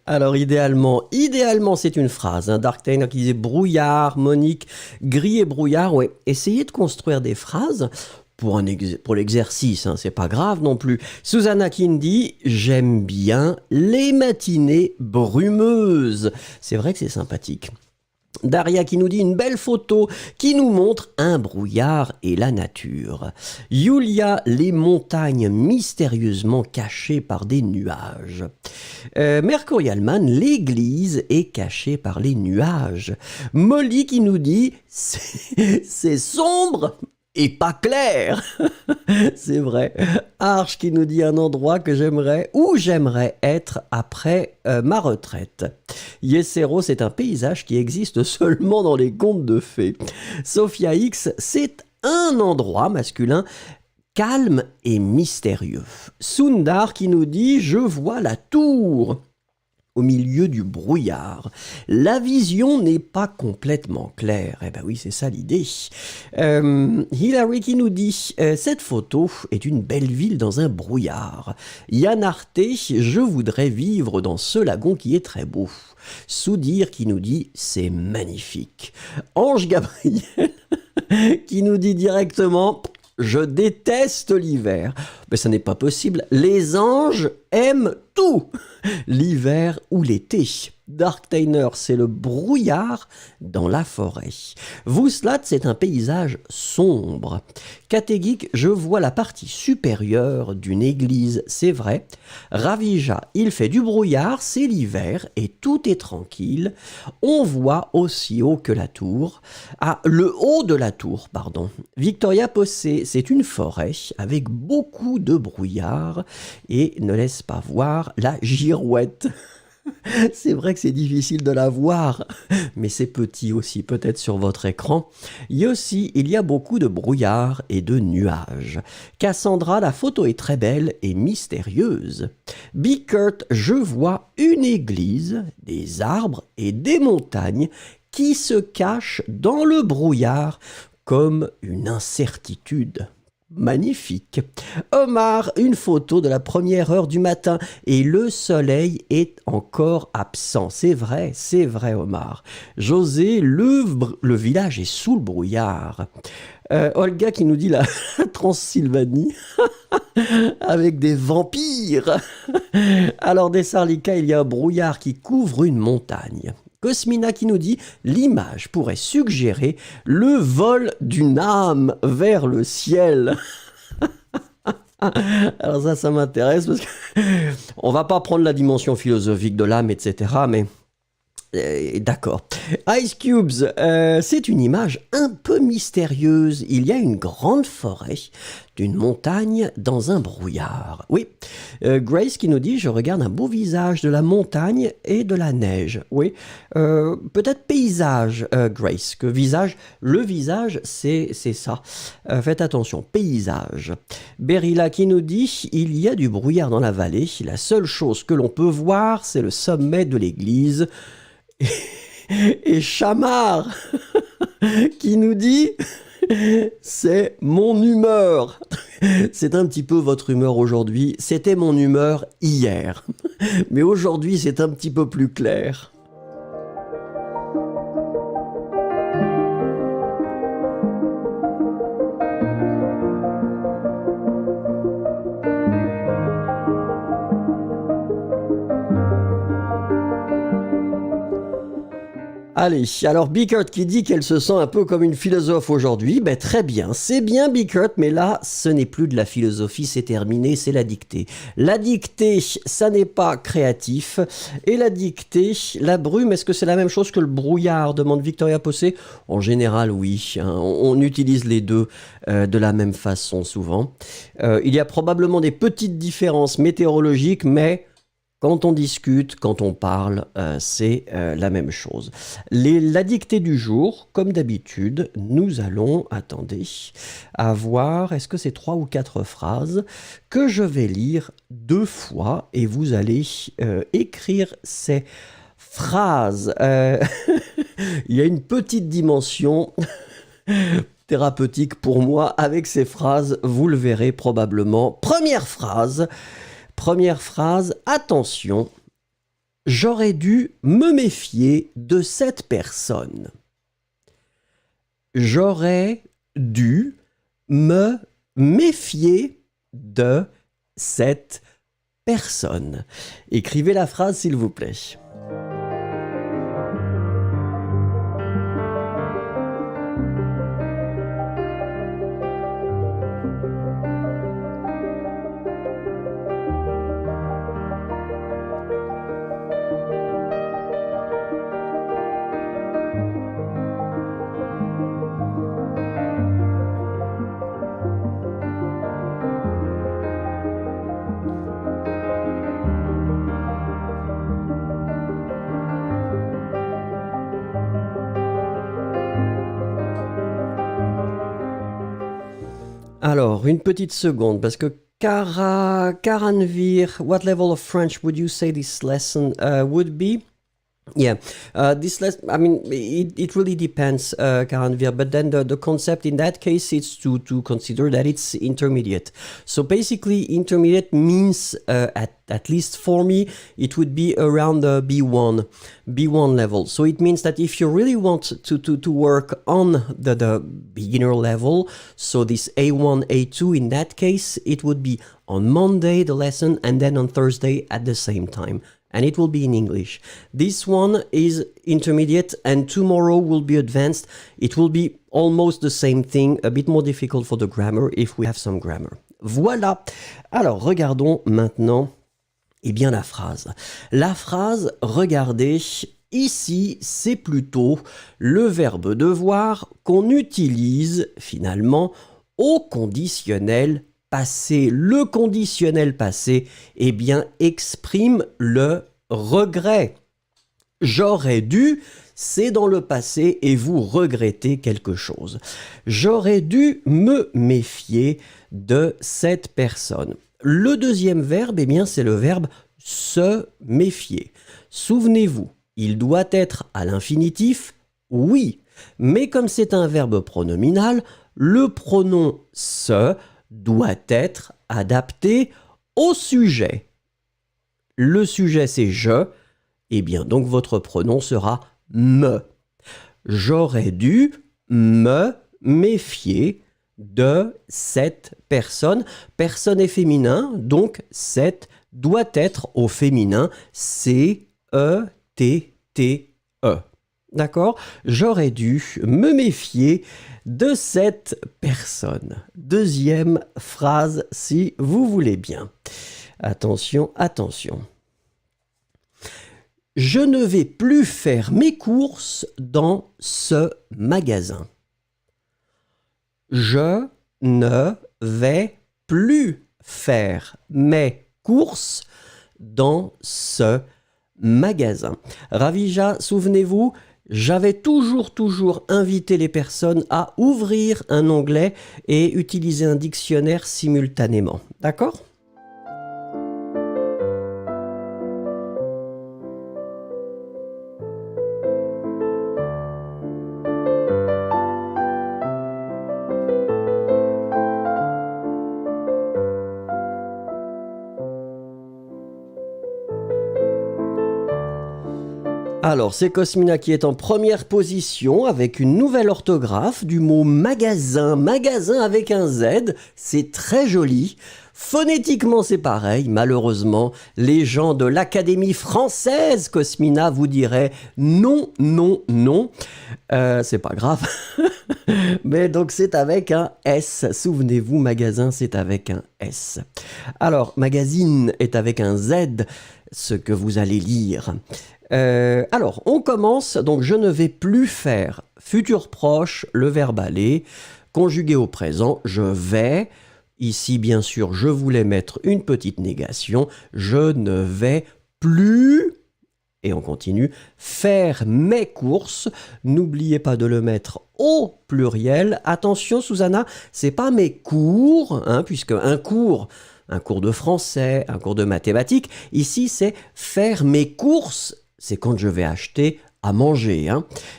Alors idéalement c'est une phrase. Dark Tainer qui disait brouillard, Monique, gris et brouillard. Ouais, essayez de construire des phrases pour l'exercice, c'est pas grave non plus. Susanna qui me dit: j'aime bien les matinées brumeuses. C'est vrai que c'est sympathique. Daria qui nous dit: une belle photo qui nous montre un brouillard et la nature. Yulia: les montagnes mystérieusement cachées par des nuages. Mercurialman: l'église est cachée par les nuages. Molly qui nous dit: c'est sombre et pas clair. C'est vrai. Arche qui nous dit: un endroit que j'aimerais être après ma retraite. Yesero: c'est un paysage qui existe seulement dans les contes de fées. Sophia X: c'est un endroit masculin calme et mystérieux. Sundar qui nous dit: je vois la tour au milieu du brouillard. La vision n'est pas complètement claire. Eh ben oui, c'est ça l'idée. Hilary qui nous dit: cette photo est une belle ville dans un brouillard. Yann Arte: je voudrais vivre dans ce lagon qui est très beau. Soudir qui nous dit: c'est magnifique. Ange Gabriel qui nous dit directement: je déteste l'hiver. Mais ça n'est pas possible. Les anges aiment tout. L'hiver ou l'été. Dark Tainer: c'est le brouillard dans la forêt. Vouslat: c'est un paysage sombre. Kategeek: je vois la partie supérieure d'une église, c'est vrai. Ravija: il fait du brouillard, c'est l'hiver et tout est tranquille. On voit aussi haut que la tour. Ah, le haut de la tour, pardon. Victoria Possé: c'est une forêt avec beaucoup de brouillard et ne laisse pas voir la girouette. C'est vrai que c'est difficile de la voir, mais c'est petit aussi, peut-être sur votre écran. Yossi: il y a beaucoup de brouillard et de nuages. Cassandra: la photo est très belle et mystérieuse. Bickert: je vois une église, des arbres et des montagnes qui se cachent dans le brouillard comme une incertitude. Magnifique. Omar: une photo de la première heure du matin et le soleil est encore absent. C'est vrai Omar. José: le village est sous le brouillard. Olga qui nous dit la Transylvanie avec des vampires. Alors des Sarlika: il y a un brouillard qui couvre une montagne. Cosmina qui nous dit: l'image pourrait suggérer le vol d'une âme vers le ciel. Alors ça m'intéresse parce que on va pas prendre la dimension philosophique de l'âme, etc. Mais D'accord. Ice Cubes, c'est une image un peu mystérieuse. Il y a une grande forêt d'une montagne dans un brouillard. Oui, Grace qui nous dit « Je regarde un beau visage de la montagne et de la neige ». Oui, peut-être paysage, Grace, que visage, le visage, c'est ça. Faites attention, paysage. Berilla qui nous dit « Il y a du brouillard dans la vallée. La seule chose que l'on peut voir, c'est le sommet de l'église. » Et Chamar qui nous dit c'est mon humeur. C'est un petit peu votre humeur aujourd'hui. C'était mon humeur hier. Mais aujourd'hui, c'est un petit peu plus clair. Allez, alors Bickert qui dit qu'elle se sent un peu comme une philosophe aujourd'hui, ben très bien, c'est bien Bickert, mais là, ce n'est plus de la philosophie, c'est terminé, c'est la dictée. La dictée, ça n'est pas créatif, et la dictée, la brume, est-ce que c'est la même chose que le brouillard, demande Victoria Possé? En général, oui, hein, on utilise les deux de la même façon souvent. Il y a probablement des petites différences météorologiques, mais... Quand on discute, quand on parle, c'est la même chose. La dictée du jour, comme d'habitude, nous allons, attendez, avoir, est-ce que c'est 3 ou 4 phrases que je vais lire 2 fois et vous allez écrire ces phrases. Il y a une petite dimension thérapeutique pour moi avec ces phrases, vous le verrez probablement. Première phrase, attention, j'aurais dû me méfier de cette personne. J'aurais dû me méfier de cette personne. Écrivez la phrase s'il vous plaît. Alors, une petite seconde, parce que Karanvir, what level of French would you say this lesson would be? Yeah, this lesson, I mean, it really depends, Karanvir, but then the concept in that case is to consider that it's intermediate. So basically, intermediate means, at least for me, it would be around the B1 level. So it means that if you really want to work on the beginner level, so this A1, A2, in that case, it would be on Monday, the lesson, and then on Thursday at the same time. And it will be in English. This one is intermediate and tomorrow will be advanced. It will be almost the same thing, a bit more difficult for the grammar if we have some grammar. Voilà. Alors, regardons maintenant, eh bien, la phrase. La phrase, regardez, ici, c'est plutôt le verbe devoir qu'on utilise finalement au conditionnel passé. Le conditionnel passé, eh bien, exprime le regret. J'aurais dû, c'est dans le passé et vous regrettez quelque chose. J'aurais dû me méfier de cette personne. Le deuxième verbe, eh bien, c'est le verbe se méfier. Souvenez-vous, il doit être à l'infinitif, oui, mais comme c'est un verbe pronominal, le pronom se doit être adapté au sujet. Le sujet c'est je, et bien donc votre pronom sera me. J'aurais dû me méfier de cette personne. Personne est féminin, donc cette doit être au féminin C-E-T-T-E. D'accord? J'aurais dû me méfier de cette personne. Deuxième phrase, si vous voulez bien. Attention, attention. Je ne vais plus faire mes courses dans ce magasin. Je ne vais plus faire mes courses dans ce magasin. Ravija, souvenez-vous, j'avais toujours invité les personnes à ouvrir un onglet et utiliser un dictionnaire simultanément. D'accord ? Alors, c'est Cosmina qui est en première position avec une nouvelle orthographe du mot magasin. Magasin avec un Z, c'est très joli. Phonétiquement, c'est pareil. Malheureusement, les gens de l'Académie française Cosmina vous diraient non. C'est pas grave. Mais donc, c'est avec un S. Souvenez-vous, magasin, c'est avec un S. Alors, magazine est avec un Z, ce que vous allez lire. Alors, on commence, donc je ne vais plus faire futur proche, le verbe aller, conjugué au présent, je vais, ici bien sûr je voulais mettre une petite négation, je ne vais plus, et on continue, faire mes courses, n'oubliez pas de le mettre au pluriel, attention Susanna, c'est pas mes cours, puisque un cours de français, un cours de mathématiques, ici c'est faire mes courses, c'est quand je vais acheter à manger.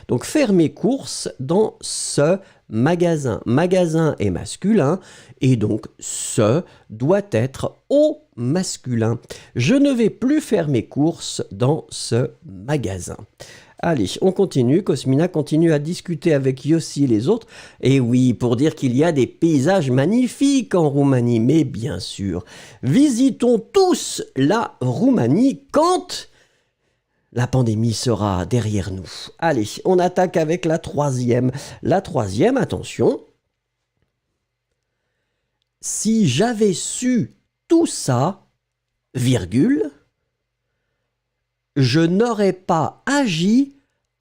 Donc, faire mes courses dans ce magasin. Magasin est masculin et donc ce doit être au masculin. Je ne vais plus faire mes courses dans ce magasin. Allez, on continue. Cosmina continue à discuter avec Yossi et les autres. Et oui, pour dire qu'il y a des paysages magnifiques en Roumanie. Mais bien sûr, visitons tous la Roumanie quand la pandémie sera derrière nous. Allez, on attaque avec la troisième. La troisième, attention. Si j'avais su tout ça, virgule, je n'aurais pas agi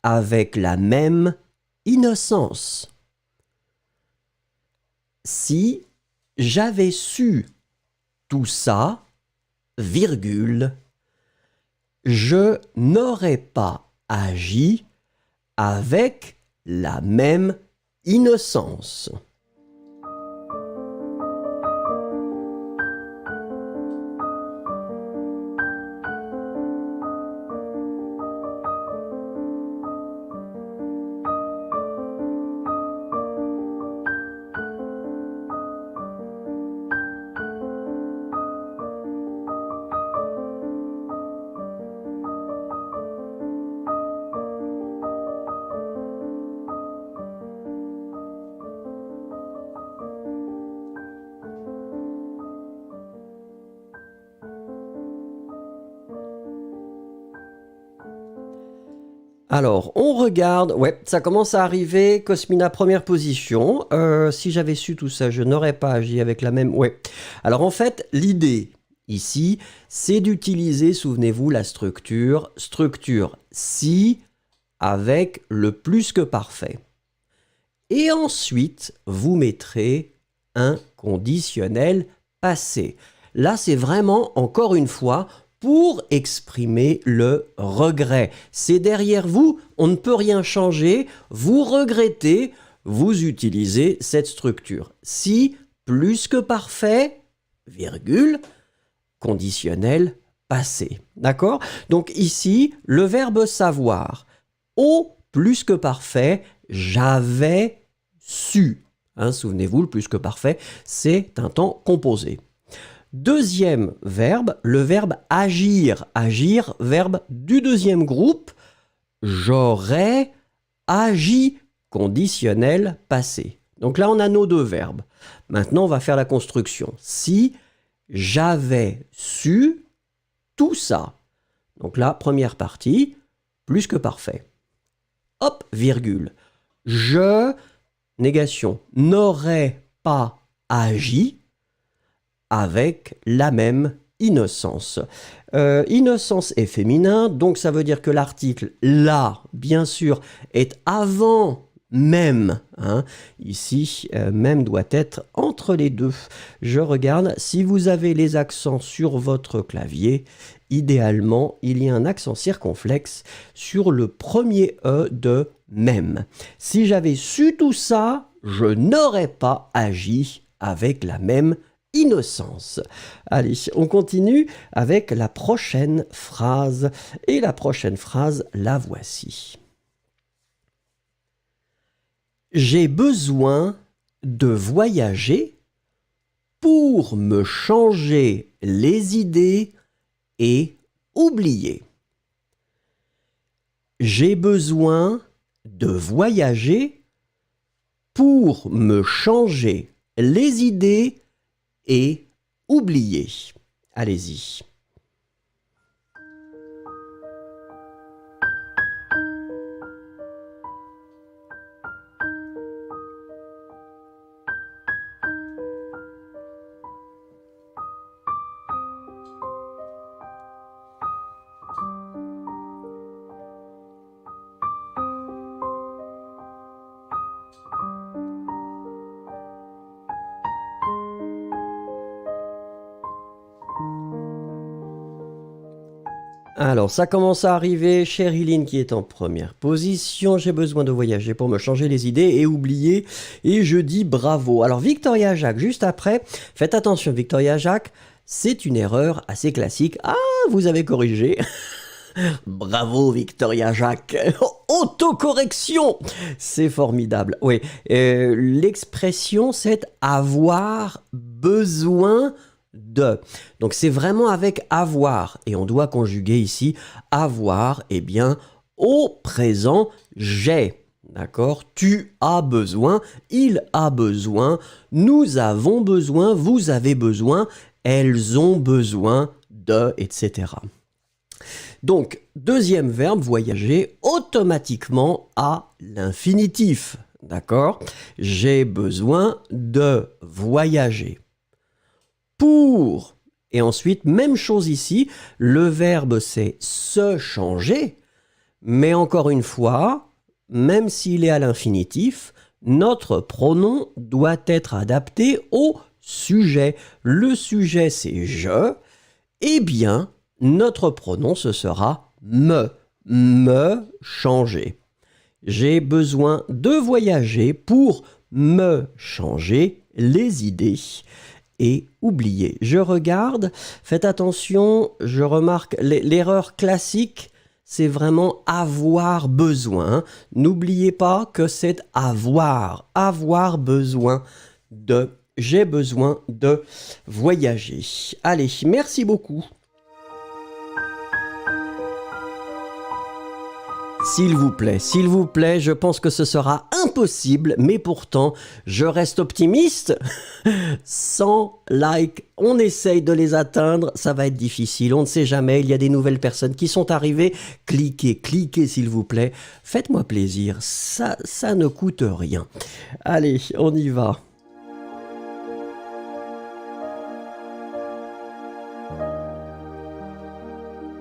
avec la même innocence. Si j'avais su tout ça, virgule, je n'aurais pas agi avec la même innocence. Alors, on regarde, ouais, ça commence à arriver, Cosmina, première position. Si j'avais su tout ça, je n'aurais pas agi avec la même... Ouais. Alors en fait, l'idée, ici, c'est d'utiliser, souvenez-vous, la structure si avec le plus que parfait. Et ensuite, vous mettrez un conditionnel passé. Là, c'est vraiment, encore une fois, pour exprimer le regret. C'est derrière vous, on ne peut rien changer, vous regrettez, vous utilisez cette structure. Si, plus que parfait, virgule, conditionnel passé. D'accord ? Donc ici, le verbe savoir, au plus que parfait, j'avais su. Souvenez-vous, le plus que parfait, c'est un temps composé. Deuxième verbe, le verbe agir. Agir, verbe du deuxième groupe. J'aurais agi, conditionnel passé. Donc là, on a nos deux verbes. Maintenant, on va faire la construction. Si j'avais su tout ça. Donc là, première partie, plus que parfait. Hop, virgule. Je, négation, n'aurais pas agi avec la même innocence. Innocence est féminin, donc ça veut dire que l'article là, bien sûr, est avant même. Hein. Ici, même doit être entre les deux. Je regarde, si vous avez les accents sur votre clavier, idéalement, il y a un accent circonflexe sur le premier E de même. Si j'avais su tout ça, je n'aurais pas agi avec la même innocence. Allez, on continue avec la prochaine phrase. Et la prochaine phrase, la voici. J'ai besoin de voyager pour me changer les idées et oublier. J'ai besoin de voyager pour me changer les idées et oublier. Allez-y. Alors, ça commence à arriver. Sherilyn qui est en première position. J'ai besoin de voyager pour me changer les idées et oublier. Et je dis bravo. Alors, Victoria Jacques, juste après. Faites attention, Victoria Jacques. C'est une erreur assez classique. Ah, vous avez corrigé. Bravo, Victoria Jacques. Autocorrection. C'est formidable. Oui, l'expression, c'est avoir besoin de. Donc c'est vraiment avec avoir. Et on doit conjuguer ici avoir, eh bien, au présent, j'ai. D'accord? Tu as besoin, il a besoin, nous avons besoin, vous avez besoin, elles ont besoin de, etc. Donc, deuxième verbe, voyager, automatiquement à l'infinitif. D'accord? J'ai besoin de voyager. Pour, et ensuite, même chose ici, le verbe c'est se changer, mais encore une fois, même s'il est à l'infinitif, notre pronom doit être adapté au sujet. Le sujet c'est je, eh bien, notre pronom ce sera me changer. J'ai besoin de voyager pour me changer les idées et oublier. Je regarde, faites attention, je remarque l'erreur classique, c'est vraiment avoir besoin. N'oubliez pas que c'est avoir besoin de. J'ai besoin de voyager. Allez, merci beaucoup. S'il vous plaît, je pense que ce sera impossible, mais pourtant, je reste optimiste. 100 likes, on essaye de les atteindre, ça va être difficile, on ne sait jamais, il y a des nouvelles personnes qui sont arrivées. Cliquez s'il vous plaît, faites-moi plaisir, ça ne coûte rien. Allez, on y va.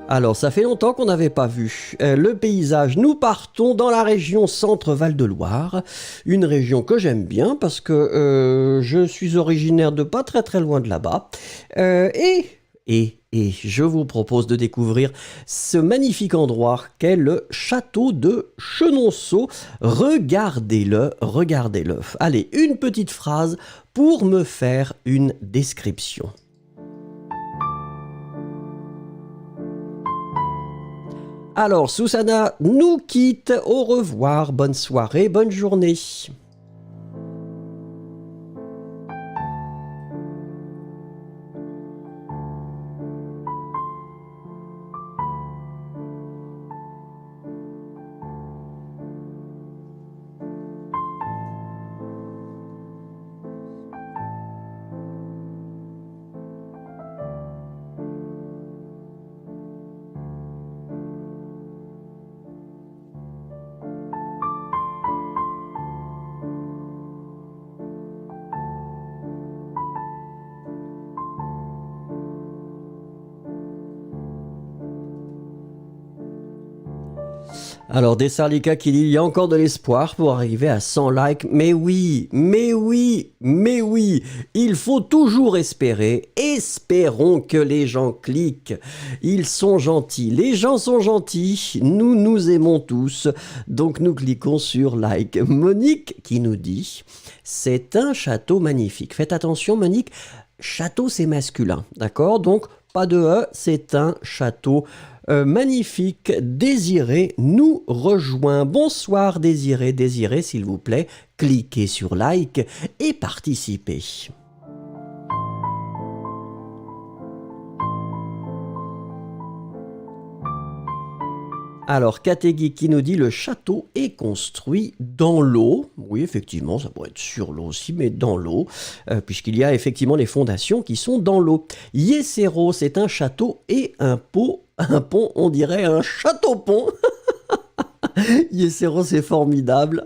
Alors, ça fait longtemps qu'on n'avait pas vu le paysage. Nous partons dans la région Centre-Val de Loire, une région que j'aime bien parce que je suis originaire de pas très loin de là-bas. Et je vous propose de découvrir ce magnifique endroit qu'est le château de Chenonceau. Regardez-le. Allez, une petite phrase pour me faire une description. Alors, Susanna nous quitte. Au revoir, bonne soirée, bonne journée. Alors, Dessarlika qui dit, il y a encore de l'espoir pour arriver à 100 likes. Mais oui, mais oui, mais oui, il faut toujours espérer. Espérons que les gens cliquent. Ils sont gentils, les gens sont gentils, nous nous aimons tous. Donc nous cliquons sur like. Monique qui nous dit, c'est un château magnifique. Faites attention Monique, château c'est masculin, d'accord? Donc pas de E, c'est un château magnifique. Désiré nous rejoint. Bonsoir Désiré. Désiré, s'il vous plaît, cliquez sur like et participez. Alors, Kategi qui nous dit le château est construit dans l'eau. Oui, effectivement, ça pourrait être sur l'eau aussi, mais dans l'eau, puisqu'il y a effectivement les fondations qui sont dans l'eau. Yesero, c'est un château et un pont. Un pont, on dirait un château-pont. Yesero, c'est formidable.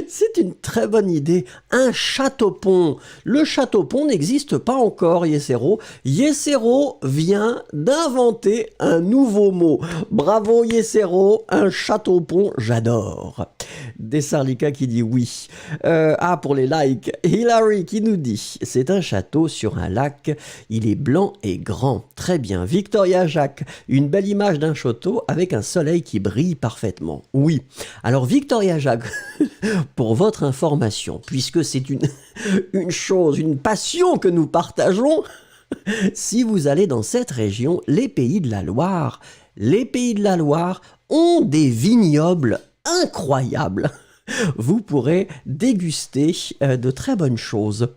C'est une très bonne idée. Un château-pont. Le château-pont n'existe pas encore, Yesero. Yesero vient d'inventer un nouveau mot. Bravo, Yesero. Un château-pont, j'adore. Dessarlika qui dit oui. Pour les likes. Hilary qui nous dit, c'est un château sur un lac. Il est blanc et grand. Très bien. Victoria Jacques, une belle image d'un château avec un soleil qui brille parfaitement. Oui. Alors, Victoria Jacques... Pour votre information, puisque c'est une chose, une passion que nous partageons, si vous allez dans cette région, les Pays de la Loire ont des vignobles incroyables. Vous pourrez déguster de très bonnes choses.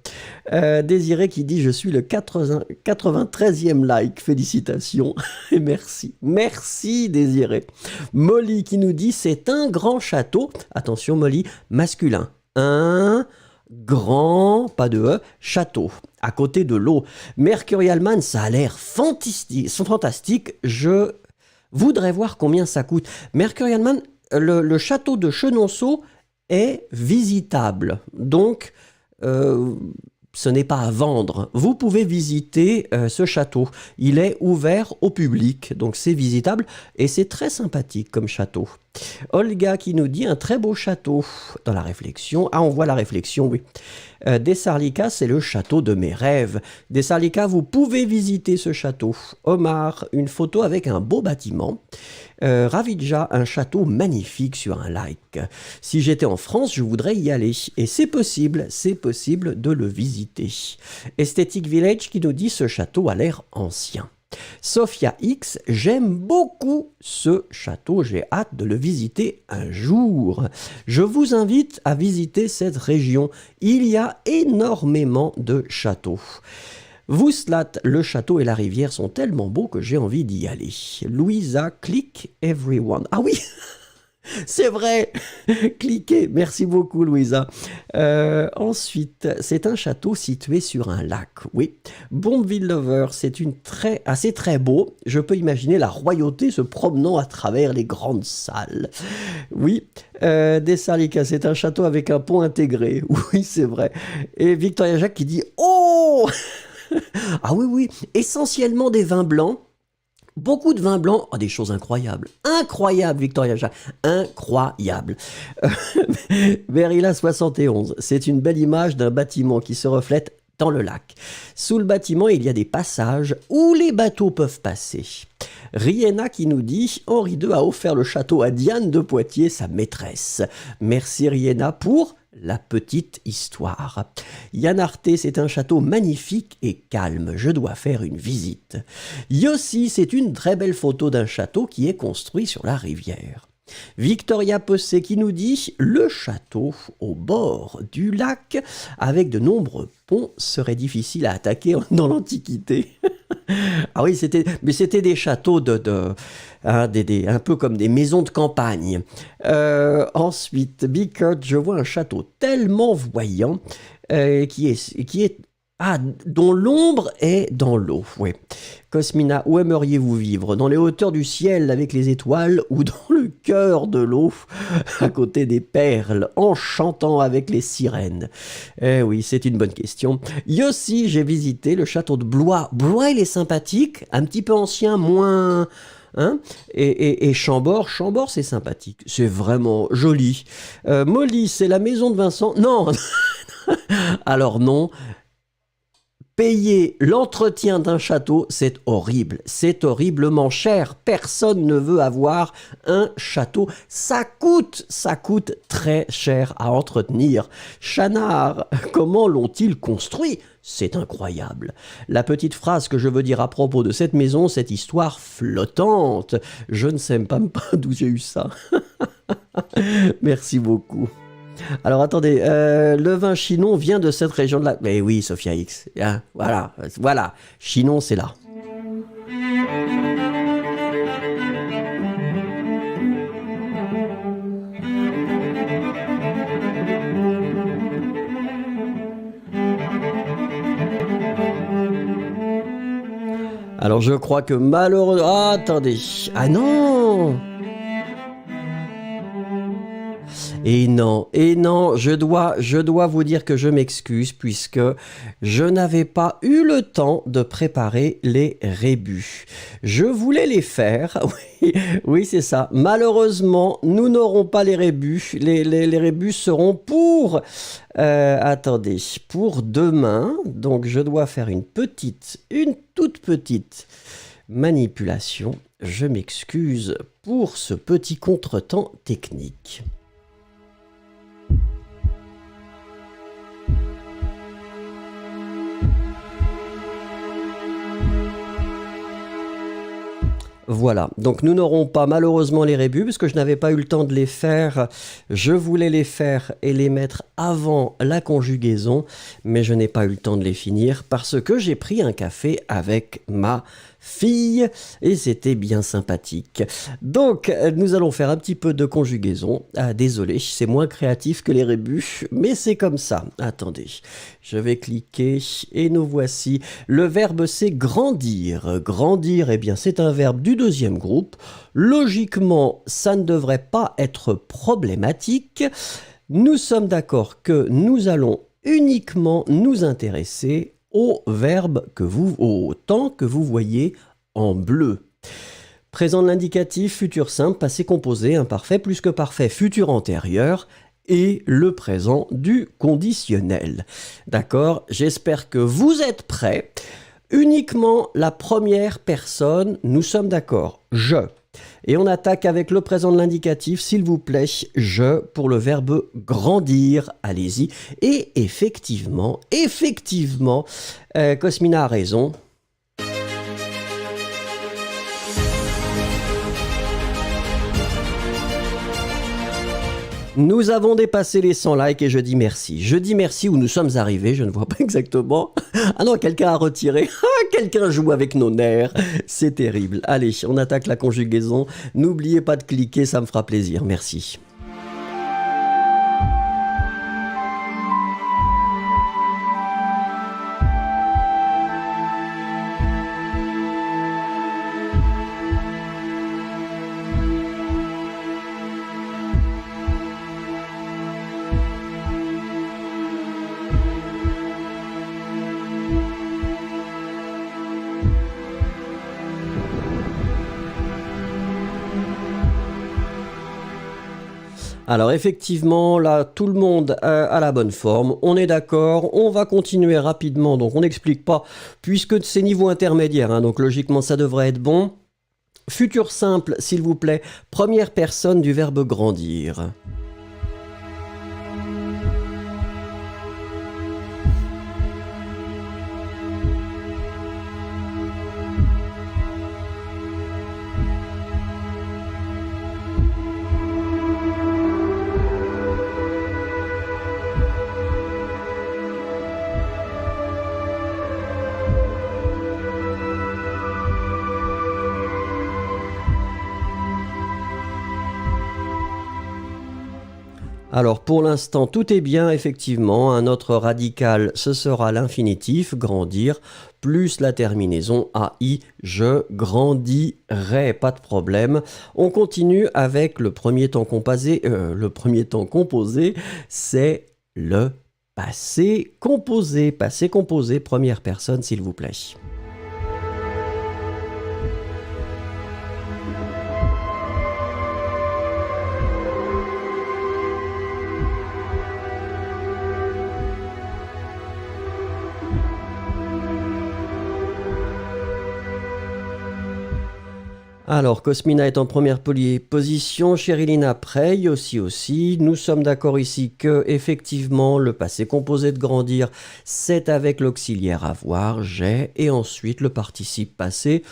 Désiré qui dit « Je suis le 93e like, félicitations. » Et merci. Merci Désiré. Molly qui nous dit « C'est un grand château. » Attention Molly, masculin. Un grand, pas de E, château. À côté de l'eau. Mercurialman, ça a l'air fantastique. Je voudrais voir combien ça coûte. Mercurialman, le château de Chenonceau est visitable. Donc, ce n'est pas à vendre. Vous pouvez visiter ce château. Il est ouvert au public, donc c'est visitable et c'est très sympathique comme château. Olga qui nous dit un très beau château. Dans la réflexion, on voit la réflexion, oui. Dessarlika, c'est le château de mes rêves. Dessarlika, vous pouvez visiter ce château. Omar, une photo avec un beau bâtiment. Ravidja, un château magnifique sur un lac. Si j'étais en France, je voudrais y aller. Et c'est possible de le visiter. Aesthetic Village qui nous dit ce château a l'air ancien. Sophia X, j'aime beaucoup ce château, j'ai hâte de le visiter un jour. Je vous invite à visiter cette région, il y a énormément de châteaux. Vouslat, le château et la rivière sont tellement beaux que j'ai envie d'y aller. Louisa, click everyone. Ah oui, c'est vrai, cliquez, merci beaucoup Louisa. Ensuite, c'est un château situé sur un lac, oui. Bombville Lover, c'est très beau, je peux imaginer la royauté se promenant à travers les grandes salles. Oui, Dessarlika, c'est un château avec un pont intégré, oui c'est vrai. Et Victoria Jacques qui dit « Oh !» Ah oui, essentiellement des vins blancs. Beaucoup de vins blancs, des choses incroyables. Incroyable, Victoria Jacques. Incroyable. Verila 71, c'est une belle image d'un bâtiment qui se reflète dans le lac. Sous le bâtiment, il y a des passages où les bateaux peuvent passer. Riena qui nous dit « Henri II a offert le château à Diane de Poitiers, sa maîtresse. » Merci Riena pour la petite histoire. Yann Arte, c'est un château magnifique et calme. Je dois faire une visite. Yossi, c'est une très belle photo d'un château qui est construit sur la rivière. Victoria Possé qui nous dit « Le château au bord du lac avec de nombreux ponts serait difficile à attaquer dans l'Antiquité. » Ah oui, c'était des châteaux un peu comme des maisons de campagne. Ensuite, Big Kurt, je vois un château tellement voyant dont l'ombre est dans l'eau. Ouais. Cosmina, où aimeriez-vous vivre? Dans les hauteurs du ciel avec les étoiles ou dans le cœur de l'eau, à côté des perles, en chantant avec les sirènes? Eh oui, c'est une bonne question. Yossi, j'ai visité le château de Blois. Blois, il est sympathique, un petit peu ancien, moins hein. Et Chambord, Chambord, c'est sympathique. C'est vraiment joli. Molly, c'est la maison de Vincent. Non, alors non. Payer l'entretien d'un château, c'est horrible. C'est horriblement cher. Personne ne veut avoir un château. Ça coûte très cher à entretenir. Chanard, comment l'ont-ils construit ? C'est incroyable. La petite phrase que je veux dire à propos de cette maison, cette histoire flottante. Je ne sais même pas d'où j'ai eu ça. Merci beaucoup. Alors attendez, le vin Chinon vient de cette région de la... Mais oui, Sophia X, hein, voilà, Chinon c'est là. Alors je crois que malheureusement... Ah, attendez, ah non. Et non, je dois vous dire que je m'excuse puisque je n'avais pas eu le temps de préparer les rébus. Je voulais les faire, oui c'est ça. Malheureusement, nous n'aurons pas les rébus. Les rébus seront pour, attendez, pour demain. Donc je dois faire une toute petite manipulation. Je m'excuse pour ce petit contretemps technique. Voilà, donc nous n'aurons pas malheureusement les rébus parce que je n'avais pas eu le temps de les faire. Je voulais les faire et les mettre avant la conjugaison, mais je n'ai pas eu le temps de les finir parce que j'ai pris un café avec ma fille et c'était bien sympathique. Donc nous allons faire un petit peu de conjugaison. Ah, désolé, c'est moins créatif que les rébus, mais c'est comme ça. Attendez, je vais cliquer et nous voici. Le verbe c'est grandir. Grandir, eh bien c'est un verbe du deuxième groupe. Logiquement, ça ne devrait pas être problématique. Nous sommes d'accord que nous allons uniquement nous intéresser au temps que vous voyez en bleu. Présent de l'indicatif, futur simple, passé composé, imparfait, plus que parfait, futur antérieur et le présent du conditionnel. D'accord ? J'espère que vous êtes prêts. Uniquement la première personne, nous sommes d'accord, je. Et on attaque avec le présent de l'indicatif, s'il vous plaît, je, pour le verbe grandir, allez-y. Et effectivement, Cosmina a raison. Nous avons dépassé les 100 likes et je dis merci. Je dis merci où nous sommes arrivés, je ne vois pas exactement. Ah non, quelqu'un a retiré. Quelqu'un joue avec nos nerfs. C'est terrible. Allez, on attaque la conjugaison. N'oubliez pas de cliquer, ça me fera plaisir. Merci. Alors effectivement, là, tout le monde a la bonne forme, on est d'accord, on va continuer rapidement, donc on n'explique pas, puisque c'est niveau intermédiaire, hein, donc logiquement ça devrait être bon. Futur simple, s'il vous plaît, première personne du verbe grandir. Alors pour l'instant tout est bien effectivement, un autre radical ce sera l'infinitif, grandir, plus la terminaison AI, je grandirai, pas de problème. On continue avec le premier temps composé, c'est le passé composé, première personne s'il vous plaît. Alors, Cosmina est en première position, Chériline après, Yossi aussi. Nous sommes d'accord ici que, effectivement, le passé composé de grandir, c'est avec l'auxiliaire avoir, j'ai, et ensuite le participe passé.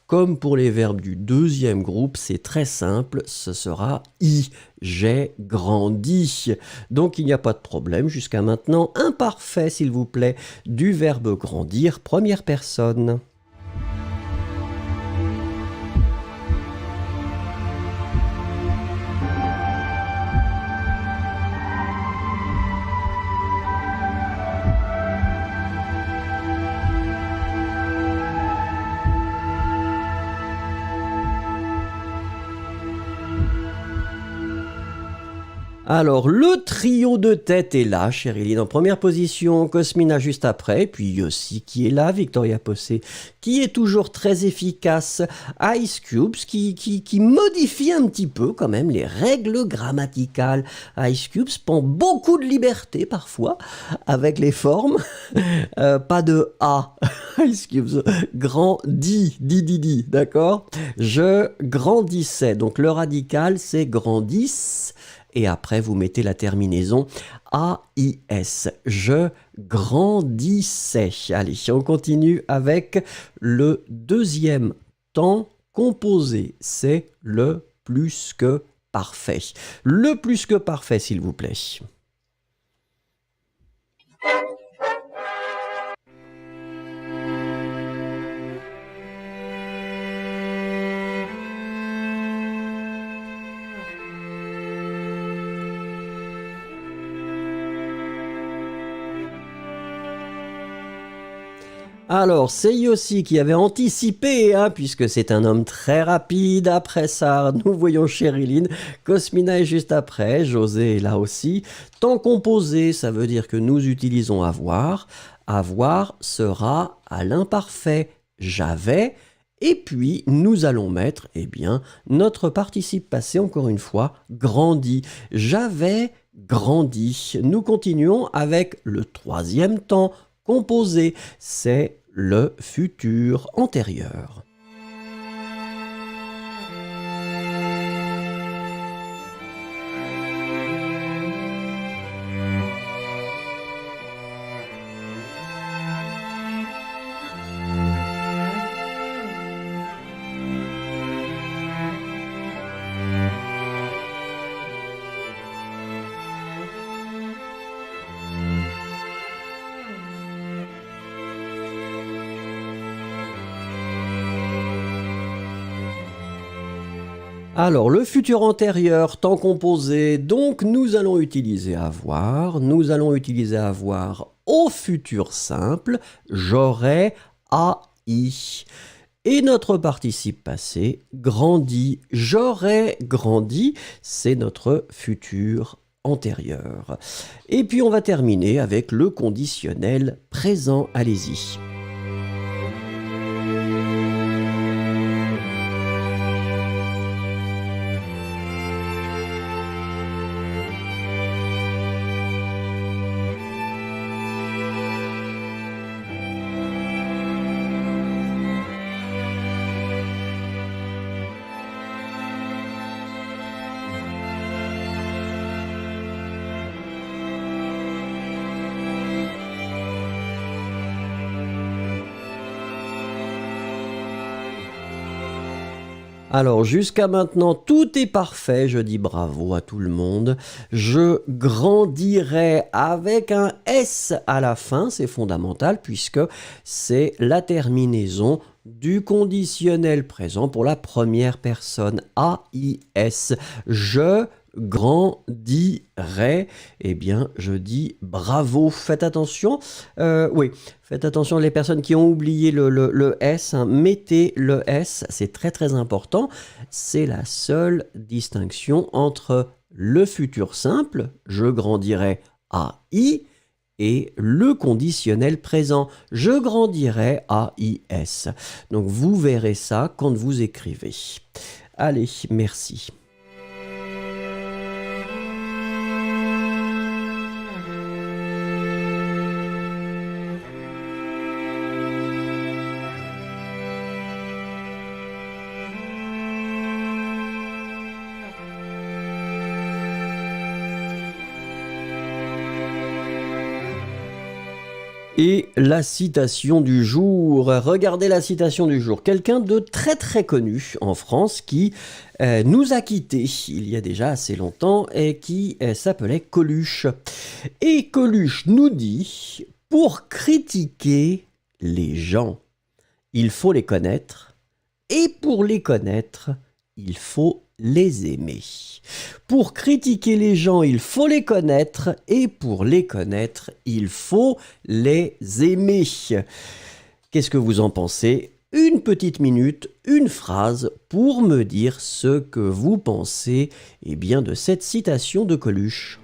Comme pour les verbes du deuxième groupe, c'est très simple, ce sera I. J'ai grandi. Donc il n'y a pas de problème jusqu'à maintenant. Imparfait, s'il vous plaît, du verbe grandir, première personne. Alors, le trio de tête est là, Chériline en première position, Cosmina juste après, puis Yossi qui est là, Victoria Possé qui est toujours très efficace, Ice Cubes qui modifie un petit peu quand même les règles grammaticales. Ice Cubes prend beaucoup de liberté parfois avec les formes, pas de A, Ice Cubes, grandit, dit, d'accord. Je grandissais, donc le radical c'est grandisse. Et après, vous mettez la terminaison AIS. Je grandissais. Allez, on continue avec le deuxième temps composé. C'est le plus que parfait. Le plus que parfait, s'il vous plaît. Alors, c'est Yossi qui avait anticipé, hein, puisque c'est un homme très rapide. Après ça, nous voyons Chériline. Cosmina est juste après. José est là aussi. Temps composé, ça veut dire que nous utilisons avoir. Avoir sera à l'imparfait. J'avais. Et puis, nous allons mettre, eh bien, notre participe passé, encore une fois, grandi. J'avais grandi. Nous continuons avec le troisième temps composé. C'est le futur antérieur. Alors, le futur antérieur, temps composé, donc nous allons utiliser avoir. Nous allons utiliser avoir au futur simple, j'aurais, AI. Et notre participe passé, grandi, j'aurais grandi, c'est notre futur antérieur. Et puis on va terminer avec le conditionnel présent, allez-y. Alors jusqu'à maintenant, tout est parfait, je dis bravo à tout le monde. Je grandirai avec un S à la fin, c'est fondamental puisque c'est la terminaison du conditionnel présent pour la première personne, AIS. Je grandirai, eh bien, je dis bravo. Faites attention, oui, faites attention les personnes qui ont oublié le S, hein, mettez le S, c'est très très important. C'est la seule distinction entre le futur simple, je grandirai AI, et le conditionnel présent, je grandirai AIS. Donc vous verrez ça quand vous écrivez. Allez, merci. Et la citation du jour. Regardez la citation du jour. Quelqu'un de très très connu en France qui nous a quittés il y a déjà assez longtemps et qui s'appelait Coluche. Et Coluche nous dit, pour critiquer les gens, il faut les connaître. Et pour les connaître, il faut les aimer. Pour critiquer les gens, il faut les connaître, et pour les connaître, il faut les aimer. Qu'est-ce que vous en pensez ? Une petite minute, une phrase pour me dire ce que vous pensez de cette citation de Coluche.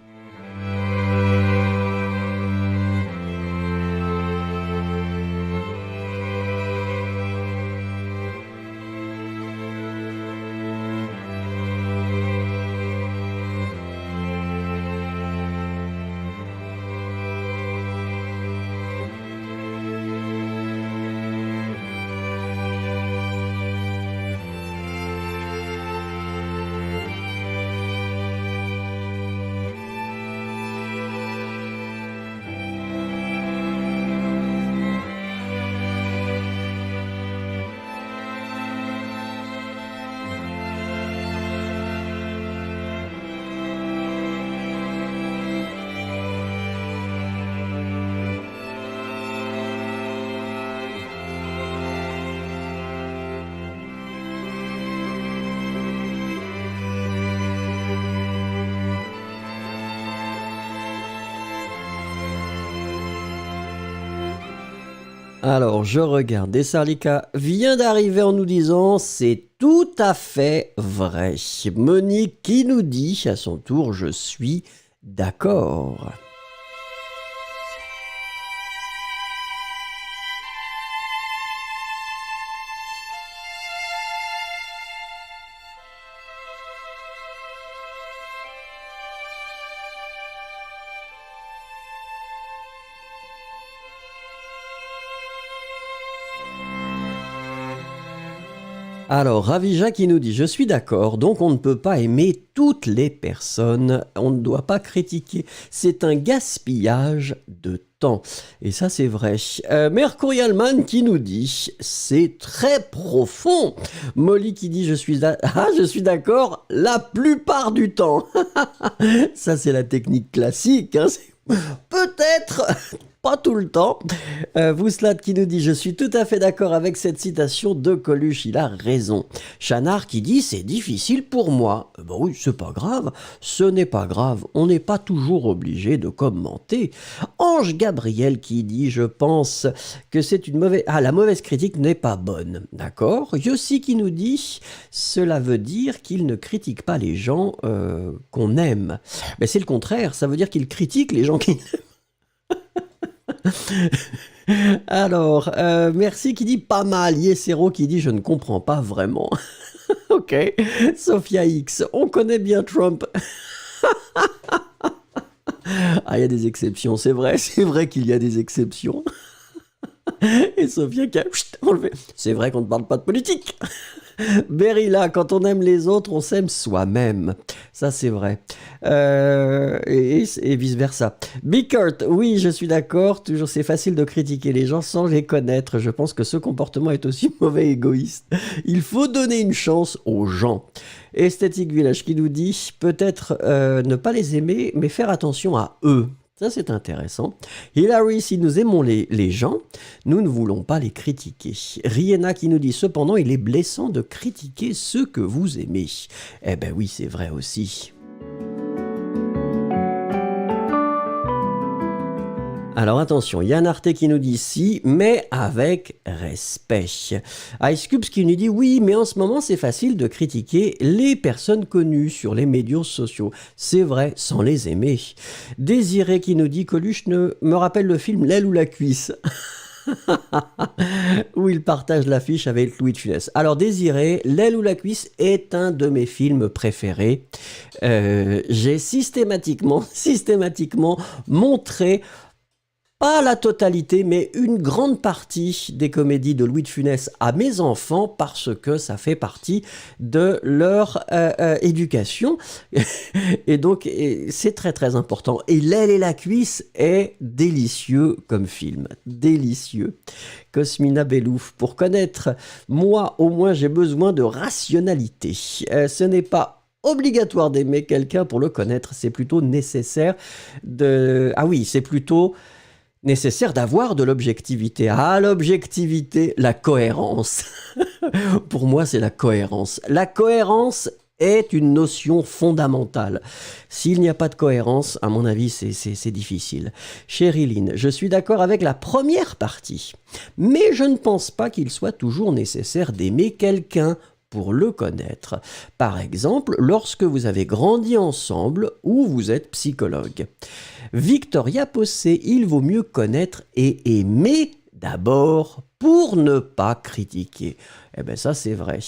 Alors, je regarde, Desarlika vient d'arriver en nous disant « C'est tout à fait vrai ». Monique qui nous dit à son tour « Je suis d'accord ». Alors, Ravija qui nous dit « Je suis d'accord, donc on ne peut pas aimer toutes les personnes, on ne doit pas critiquer, c'est un gaspillage de temps. » Et ça, c'est vrai. Mercurialman qui nous dit « C'est très profond. » Molly qui dit « je suis d'accord la plupart du temps. » Ça, c'est la technique classique, hein. Peut-être pas tout le temps. Vouslat qui nous dit « Je suis tout à fait d'accord avec cette citation de Coluche, il a raison. » Chanard qui dit « C'est difficile pour moi. » Ben oui, c'est pas grave. Ce n'est pas grave. On n'est pas toujours obligé de commenter. Ange Gabriel qui dit « Je pense que c'est une mauvaise... la mauvaise critique n'est pas bonne. » D'accord. Yossi qui nous dit « Cela veut dire qu'il ne critique pas les gens qu'on aime. » Ben c'est le contraire. Ça veut dire qu'il critique les gens qu'il aime. Alors, merci qui dit pas mal. Yesero qui dit je ne comprends pas vraiment. Ok. Sophia X, on connaît bien Trump. Il y a des exceptions, c'est vrai qu'il y a des exceptions. Et Sophia qui a enlevé. C'est vrai qu'on ne parle pas de politique. Berilla, quand on aime les autres, on s'aime soi-même. Ça, c'est vrai. Et vice-versa. Bickert, oui, je suis d'accord. Toujours, c'est facile de critiquer les gens sans les connaître. Je pense que ce comportement est aussi mauvais et égoïste. Il faut donner une chance aux gens. Esthétique Village qui nous dit, peut-être ne pas les aimer, mais faire attention à eux. Ça, c'est intéressant. Hilary, si nous aimons les gens, nous ne voulons pas les critiquer. Rihanna qui nous dit, cependant, il est blessant de critiquer ceux que vous aimez. Eh ben oui, c'est vrai aussi. Alors attention, Yann Arte qui nous dit si, mais avec respect. Ice Cubes qui nous dit oui, mais en ce moment c'est facile de critiquer les personnes connues sur les médias sociaux. C'est vrai, sans les aimer. Désiré qui nous dit Coluche me rappelle le film L'aile ou la cuisse. Où il partage l'affiche avec Louis de Funès. Alors Désiré, L'aile ou la cuisse est un de mes films préférés. J'ai systématiquement montré pas la totalité, mais une grande partie des comédies de Louis de Funès à mes enfants parce que ça fait partie de leur éducation. Et donc, c'est très très important. Et L'aile et la cuisse est délicieux comme film. Délicieux. Cosmina Bellouf, pour connaître, moi au moins j'ai besoin de rationalité. Ce n'est pas obligatoire d'aimer quelqu'un pour le connaître, c'est plutôt nécessaire de... Ah oui, c'est plutôt... nécessaire d'avoir de l'objectivité. Ah, l'objectivité, la cohérence. Pour moi, c'est la cohérence. La cohérence est une notion fondamentale. S'il n'y a pas de cohérence, à mon avis, c'est difficile. Chériline, je suis d'accord avec la première partie, mais je ne pense pas qu'il soit toujours nécessaire d'aimer quelqu'un pour le connaître. Par exemple, lorsque vous avez grandi ensemble ou vous êtes psychologue. Victoria Possé, il vaut mieux connaître et aimer d'abord pour ne pas critiquer. Eh bien ça c'est vrai.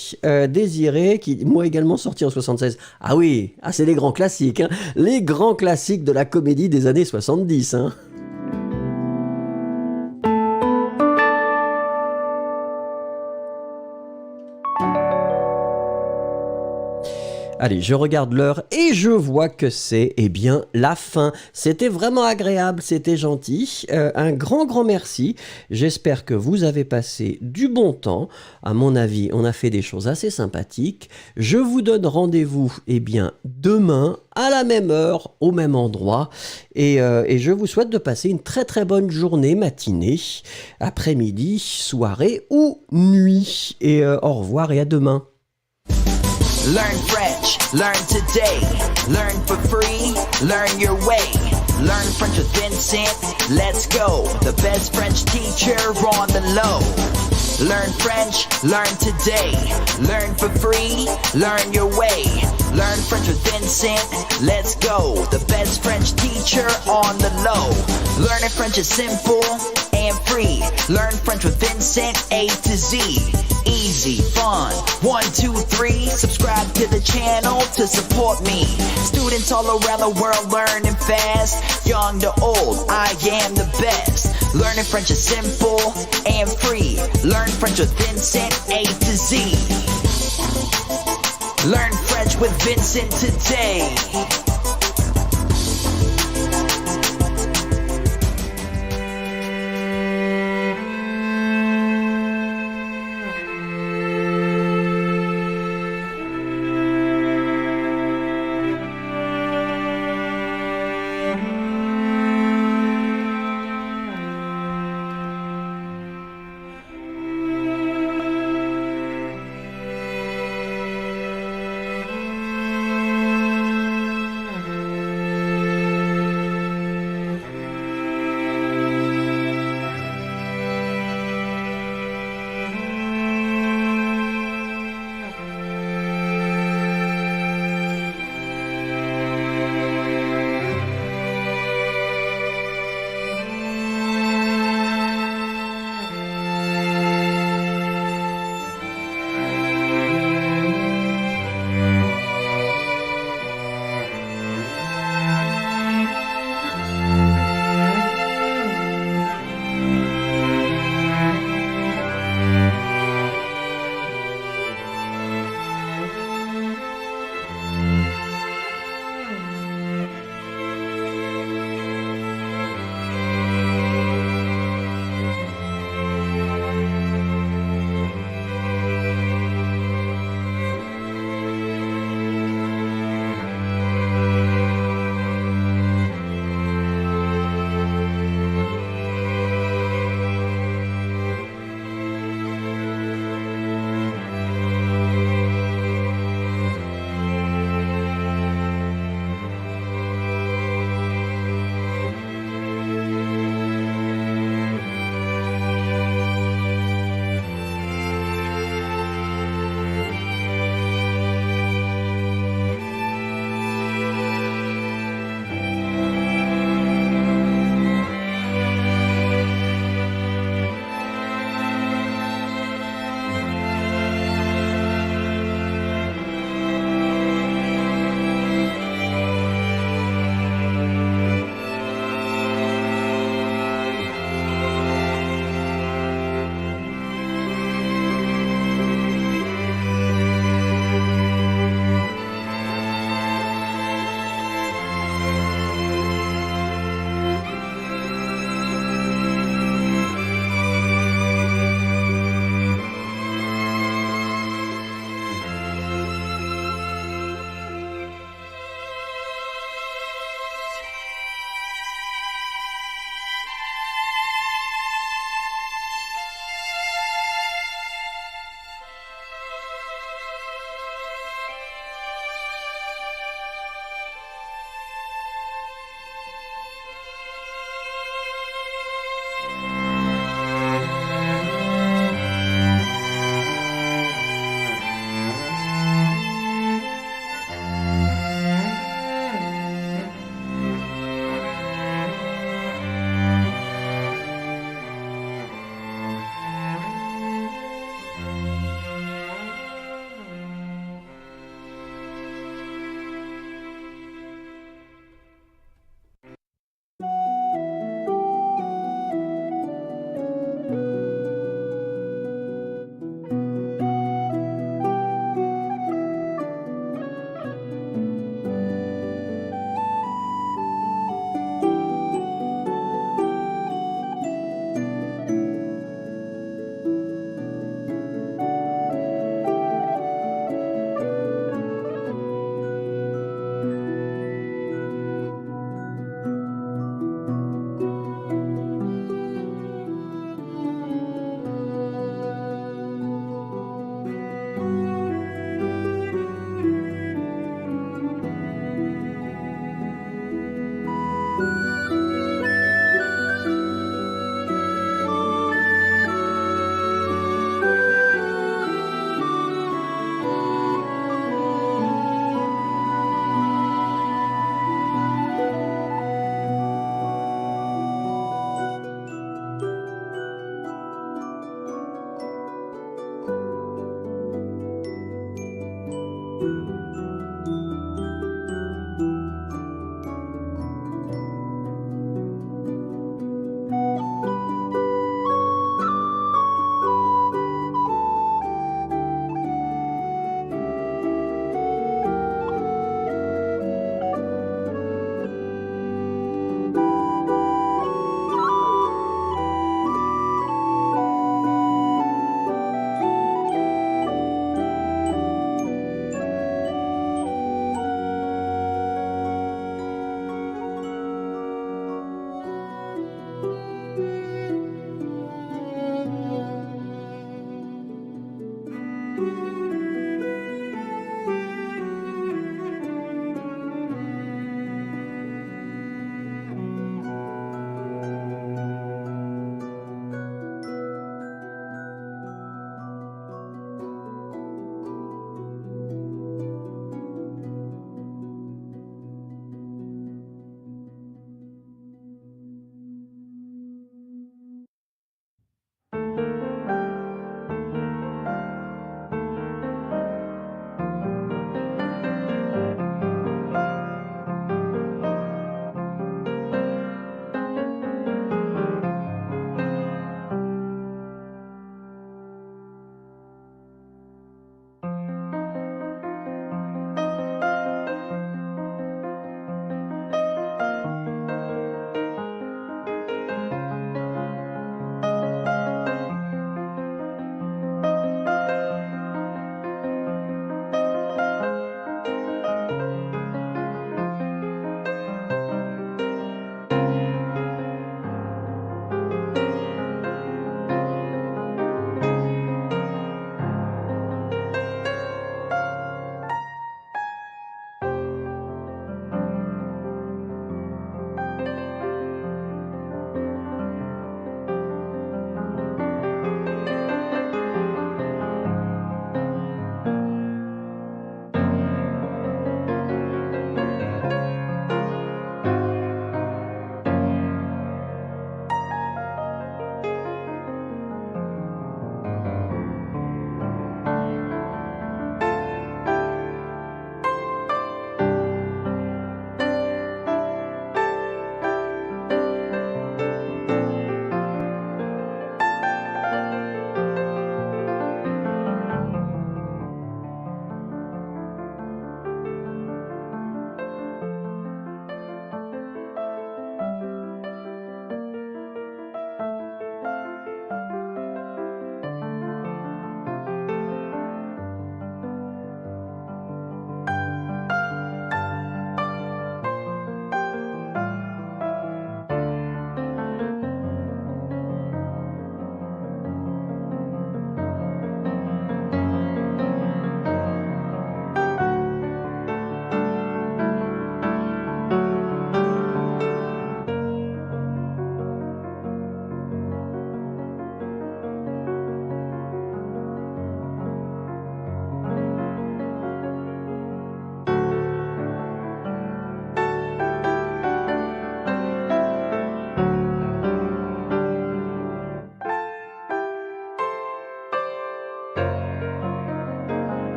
Désiré, qui moi également sorti en 76. Ah oui, c'est les grands classiques. Hein. Les grands classiques de la comédie des années 70. Hein. Allez, je regarde l'heure et je vois que c'est, eh bien, la fin. C'était vraiment agréable, c'était gentil. Un grand merci. J'espère que vous avez passé du bon temps. À mon avis, on a fait des choses assez sympathiques. Je vous donne rendez-vous, eh bien, demain, à la même heure, au même endroit. Et je vous souhaite de passer une très très bonne journée, matinée, après-midi, soirée ou nuit. Et au revoir et à demain. Learn French, learn today, learn for free, learn your way. Learn French with Vincent, let's go. The best French teacher on the low. Learn French, learn today, learn for free, learn your way. Learn French with Vincent, let's go. The best French teacher on the low. Learning French is simple and free. Learn French with Vincent, A to Z. Easy, fun, 1, 2, 3. Subscribe to the channel to support me. Students all around the world learning fast. Young to old, I am the best. Learning French is simple and free. Learn French with Vincent, A to Z. Learn French with Vincent today.